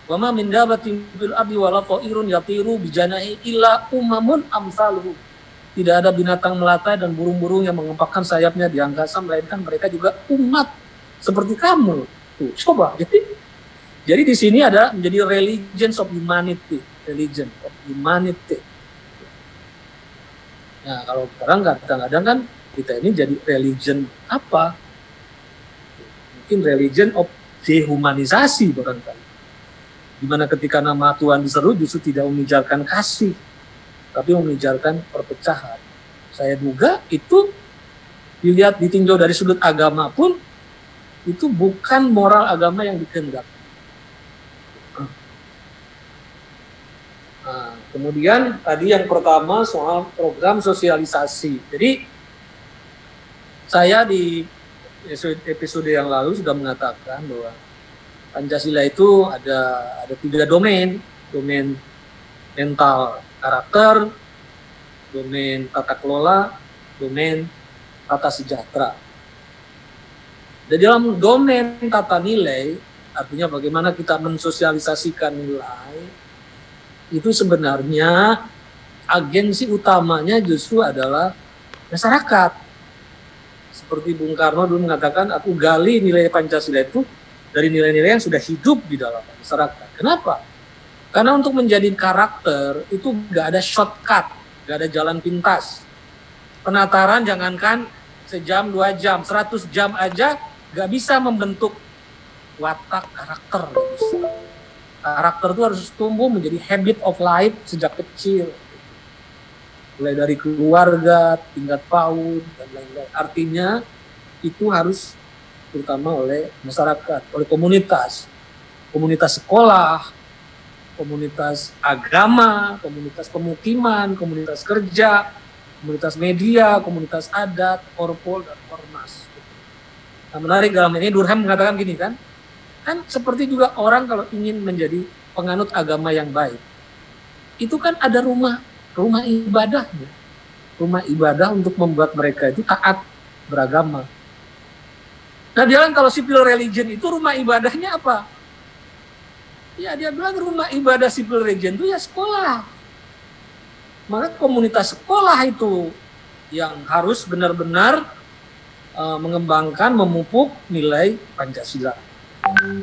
Wa ma min dabatin fil ardi wala ta'irun yatiru bijanahi illa umamun amsaluhu. Tidak ada binatang melata dan burung-burung yang mengepakkan sayapnya di angkasa, melainkan mereka juga umat seperti kamu. Tuh, coba. Jadi di sini ada menjadi religions of humanity, religion of humanity. Nah, kalau sekarang kadang-kadang kan kita ini jadi religion apa? Mungkin religion of dehumanisasi barangkali. Di mana ketika nama Tuhan diseru justru tidak mengejarkan kasih, tapi mengejarkan perpecahan. Saya duga itu dilihat ditinjau dari sudut agama pun itu bukan moral agama yang dikehendaki. Nah, kemudian tadi yang pertama soal program sosialisasi. Jadi saya di episode yang lalu sudah mengatakan bahwa Pancasila itu ada 3 domain mental karakter, domain tata kelola, domain tata sejahtera. Dan dalam domain tata nilai, artinya bagaimana kita mensosialisasikan nilai, itu sebenarnya agensi utamanya justru adalah masyarakat. Seperti Bung Karno dulu mengatakan, aku gali nilai Pancasila itu dari nilai-nilai yang sudah hidup di dalam masyarakat. Kenapa? Karena untuk menjadi karakter itu nggak ada shortcut, nggak ada jalan pintas. Penataran jangankan sejam, 2 jam, 100 jam aja nggak bisa membentuk watak karakter. Gak bisa. Karakter itu harus tumbuh menjadi habit of life sejak kecil. Mulai dari keluarga, tingkat PAUD, dan lain-lain. Artinya itu harus terutama oleh masyarakat, oleh komunitas sekolah, komunitas agama, komunitas pemukiman, komunitas kerja, komunitas media, komunitas adat, korpol, dan ormas. Nah, menarik dalam ini Durkheim mengatakan gini kan seperti juga orang kalau ingin menjadi penganut agama yang baik, itu kan ada rumah ibadahnya, rumah ibadah untuk membuat mereka itu taat beragama. Nah, dia bilang kalau civil religion itu rumah ibadahnya apa? Ya, dia bilang rumah ibadah civil religion itu ya sekolah. Maka komunitas sekolah itu yang harus benar-benar mengembangkan, memupuk nilai Pancasila.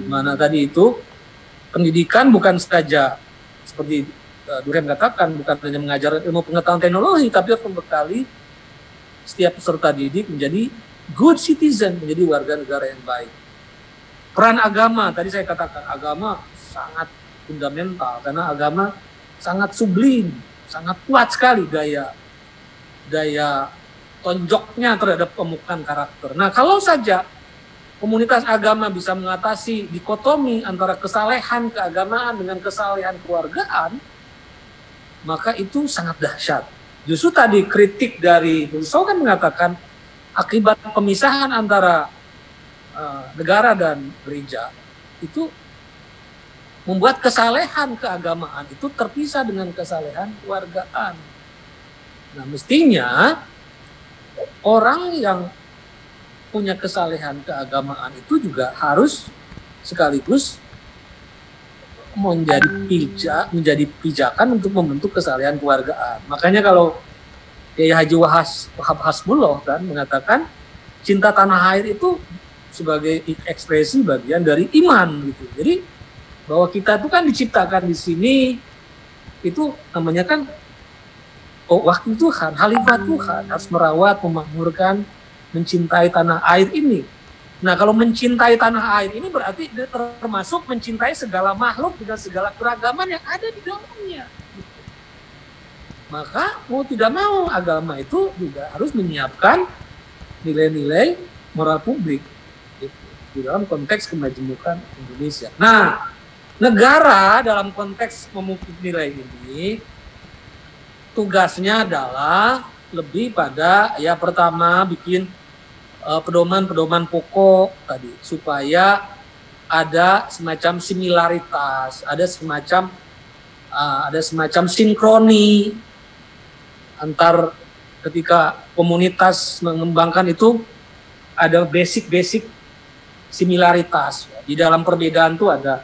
Mana tadi itu pendidikan bukan saja seperti Durkheim katakan, bukan hanya mengajar ilmu pengetahuan teknologi, tapi harus membekali setiap peserta didik menjadi good citizen, menjadi warga negara yang baik. Peran agama, tadi saya katakan agama sangat fundamental karena agama sangat sublim, sangat kuat sekali daya tonjoknya terhadap pemukaan karakter. Nah, kalau saja komunitas agama bisa mengatasi dikotomi antara kesalehan keagamaan dengan kesalehan keluargaan, maka itu sangat dahsyat. Justru tadi kritik dari Rousseau kan mengatakan akibat pemisahan antara negara dan gereja itu membuat kesalehan keagamaan itu terpisah dengan kesalehan keluargaan. Nah, mestinya orang yang punya kesalehan keagamaan itu juga harus sekaligus menjadi pijakan untuk membentuk kesalehan keluargaan. Makanya kalau Kiai Haji Wahab Hasbullah kan mengatakan cinta tanah air itu sebagai ekspresi bagian dari iman gitu. Jadi bahwa kita itu kan diciptakan di sini itu namanya kan wakil Tuhan, khalifah Tuhan, harus merawat, memakmurkan, mencintai tanah air ini. Nah, kalau mencintai tanah air ini berarti termasuk mencintai segala makhluk dengan segala keragaman yang ada di dalamnya. Maka mau tidak mau agama itu juga harus menyiapkan nilai-nilai moral publik di dalam konteks kemajemukan Indonesia. Nah, negara dalam konteks memupuk nilai ini tugasnya adalah lebih pada ya pertama bikin pedoman-pedoman pokok tadi supaya ada semacam similaritas, ada semacam sinkroni antar ketika komunitas mengembangkan itu ada basic similaritas. Di dalam perbedaan itu ada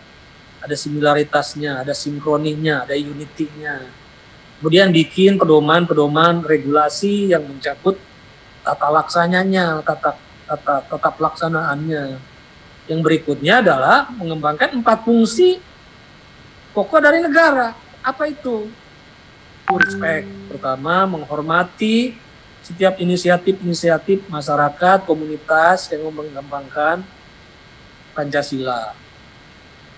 similaritasnya, ada sinkroninya, ada unity-nya. Kemudian bikin pedoman regulasi yang mencakup tata laksananya, tata pelaksanaannya. Yang berikutnya adalah mengembangkan 4 fungsi pokok dari negara. Apa itu? Respect. Pertama, menghormati setiap inisiatif masyarakat, komunitas yang mengembangkan Pancasila.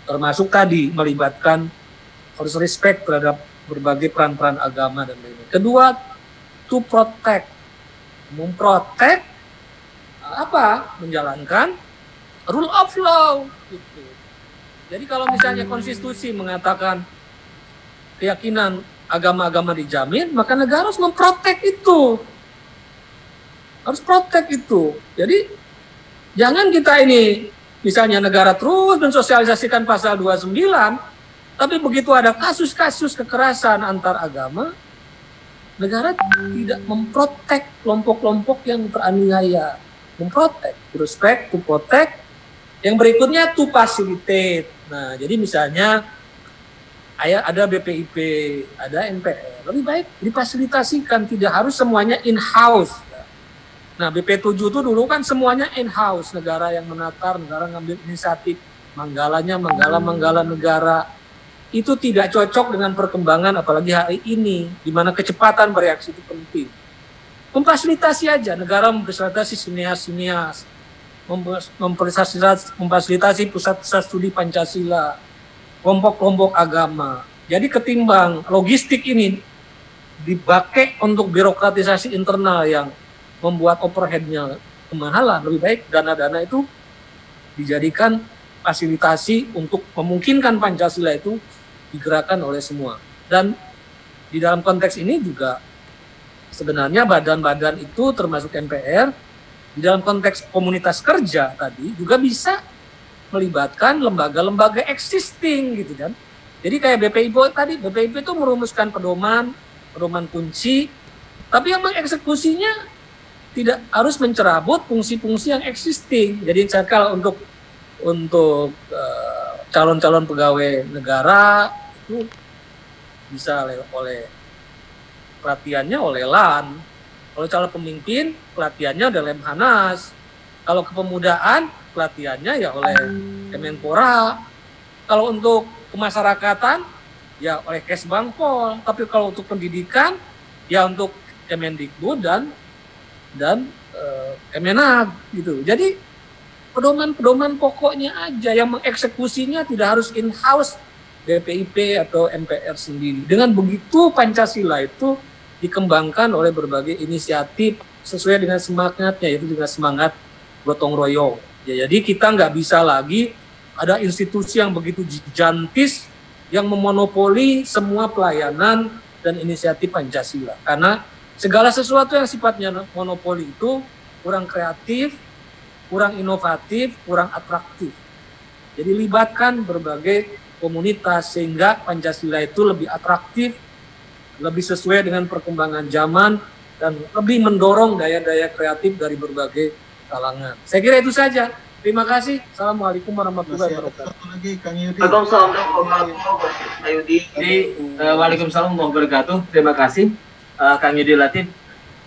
Termasuk tadi melibatkan harus respect terhadap berbagai peran-peran agama dan lain-lain. Kedua, to protect. Memprotek apa? Menjalankan rule of law. Gitu. Jadi kalau misalnya konstitusi mengatakan keyakinan agama-agama dijamin, maka negara harus memprotek itu. Harus protek itu. Jadi Jangan kita ini, misalnya negara terus mensosialisasikan pasal 29, tapi begitu ada kasus-kasus kekerasan antar agama, negara tidak memprotek kelompok-kelompok yang teraniaya. Memprotek, to respect, to protect. Yang berikutnya to facilitate. Nah, jadi misalnya ada BPIP, ada NPR, lebih baik difasilitasikan, tidak harus semuanya in-house. Nah, BP7 itu dulu kan semuanya in-house, negara yang menatar, negara ngambil inisiatif, manggala negara. Itu tidak cocok dengan perkembangan apalagi hari ini, di mana kecepatan bereaksi itu penting. Memfasilitasi aja, negara memfasilitasi sinias-sinias, memfasilitasi pusat-pusat studi Pancasila, kelompok-kelompok agama. Jadi ketimbang logistik ini dipakai untuk birokratisasi internal yang membuat overhead-nya kemahalan, lebih baik dana-dana itu dijadikan fasilitasi untuk memungkinkan Pancasila itu digerakkan oleh semua. Dan di dalam konteks ini juga sebenarnya badan-badan itu termasuk NPR di dalam konteks komunitas kerja tadi juga bisa melibatkan lembaga-lembaga existing gitu kan. Jadi kayak BPIP tadi, BPIP itu merumuskan pedoman kunci, tapi yang mengeksekusinya tidak harus mencerabut fungsi-fungsi yang existing. Jadi kalau untuk calon-calon pegawai negara itu bisa oleh pelatihannya oleh LAN. Kalau calon pemimpin pelatihannya oleh Lemhanas. Kalau kepemudaan pelatihannya ya oleh Kemenpora. Kalau untuk kemasyarakatan ya oleh Kesbangpol. Tapi kalau untuk pendidikan ya untuk Kemendikbud dan Kemenag gitu. Jadi pedoman pokoknya aja, yang mengeksekusinya tidak harus in-house BPIP atau MPR sendiri. Dengan begitu Pancasila itu dikembangkan oleh berbagai inisiatif sesuai dengan semangatnya, yaitu dengan semangat gotong royong. Ya, jadi kita nggak bisa lagi ada institusi yang begitu gigantis yang memonopoli semua pelayanan dan inisiatif Pancasila. Karena segala sesuatu yang sifatnya monopoli itu kurang kreatif, kurang inovatif, kurang atraktif. Jadi libatkan berbagai komunitas sehingga Pancasila itu lebih atraktif, lebih sesuai dengan perkembangan zaman, dan lebih mendorong daya-daya kreatif dari berbagai kalangan. Saya kira itu saja. Terima kasih. Assalamualaikum warahmatullahi wabarakatuh. Waalaikumsalam warahmatullahi wabarakatuh. Terima kasih Kang Yudi Latif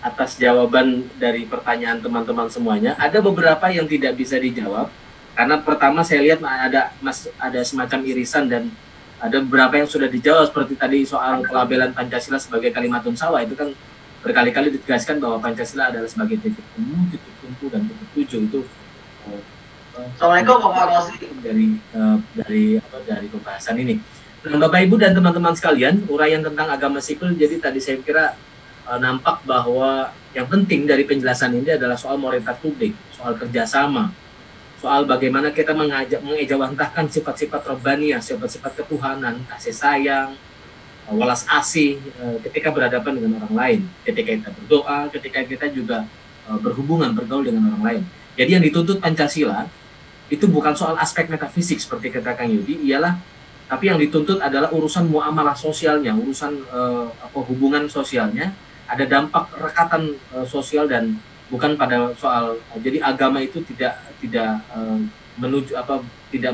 atas jawaban dari pertanyaan teman-teman semuanya. Ada beberapa yang tidak bisa dijawab karena pertama saya lihat ada semacam irisan dan ada beberapa yang sudah dijawab seperti tadi soal pelabelan Pancasila sebagai kalimatun sawa. Itu kan berkali-kali ditegaskan bahwa Pancasila adalah sebagai titik temu, titik tumpu, dan titik tujuh. Itu Assalamualaikum warahmatullahi wabarakatuh. dari pembahasan ini. Nah, Bapak Ibu dan teman-teman sekalian, uraian tentang agama sipil, jadi tadi saya kira nampak bahwa yang penting dari penjelasan ini adalah soal moralitas publik, soal kerjasama, soal bagaimana kita mengejawantahkan sifat-sifat robbaniyah, sifat-sifat ketuhanan, kasih sayang, welas asih ketika berhadapan dengan orang lain, ketika kita berdoa, ketika kita juga berhubungan, bergaul dengan orang lain. Jadi yang dituntut Pancasila itu bukan soal aspek metafisik seperti kata Kang Yudi, tapi yang dituntut adalah urusan muamalah sosialnya, urusan hubungan sosialnya, ada dampak rekatan sosial dan bukan pada soal jadi agama itu tidak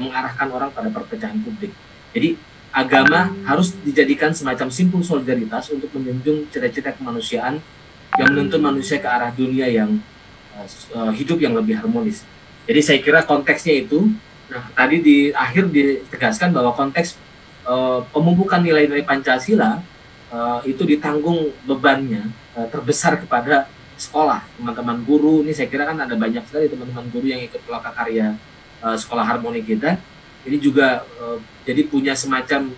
mengarahkan orang pada perpecahan publik. Jadi agama harus dijadikan semacam simpul solidaritas untuk menjunjung cita-cita kemanusiaan yang menuntun manusia ke arah dunia yang hidup yang lebih harmonis. Jadi saya kira konteksnya itu. Nah, tadi di akhir ditegaskan bahwa konteks pemupukan nilai-nilai Pancasila itu ditanggung bebannya terbesar kepada sekolah, teman-teman guru. Ini saya kira kan ada banyak sekali teman-teman guru yang ikut lokakarya sekolah harmoni kita. Ini juga jadi punya semacam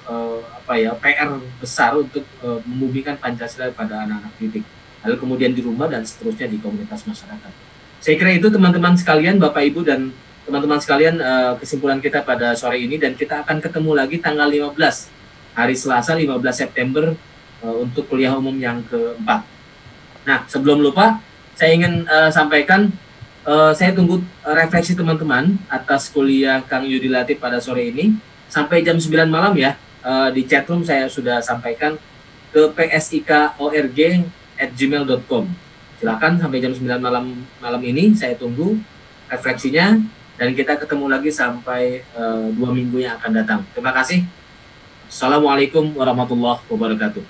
PR besar untuk membumikan Pancasila pada anak-anak didik. Lalu kemudian di rumah dan seterusnya di komunitas masyarakat. Saya kira itu teman-teman sekalian, Bapak Ibu dan teman-teman sekalian, kesimpulan kita pada sore ini, dan kita akan ketemu lagi tanggal 15 hari Selasa 15 September untuk kuliah umum yang keempat. Nah, sebelum lupa saya ingin sampaikan Saya tunggu refleksi teman-teman atas kuliah Kang Yudi Latif pada sore ini. Sampai jam 9 malam ya. Di chatroom saya sudah sampaikan ke psikorg@gmail.com. Silakan sampai jam 9 malam ini saya tunggu refleksinya, dan kita ketemu lagi sampai 2 minggu yang akan datang. Terima kasih. Assalamualaikum warahmatullahi wabarakatuh.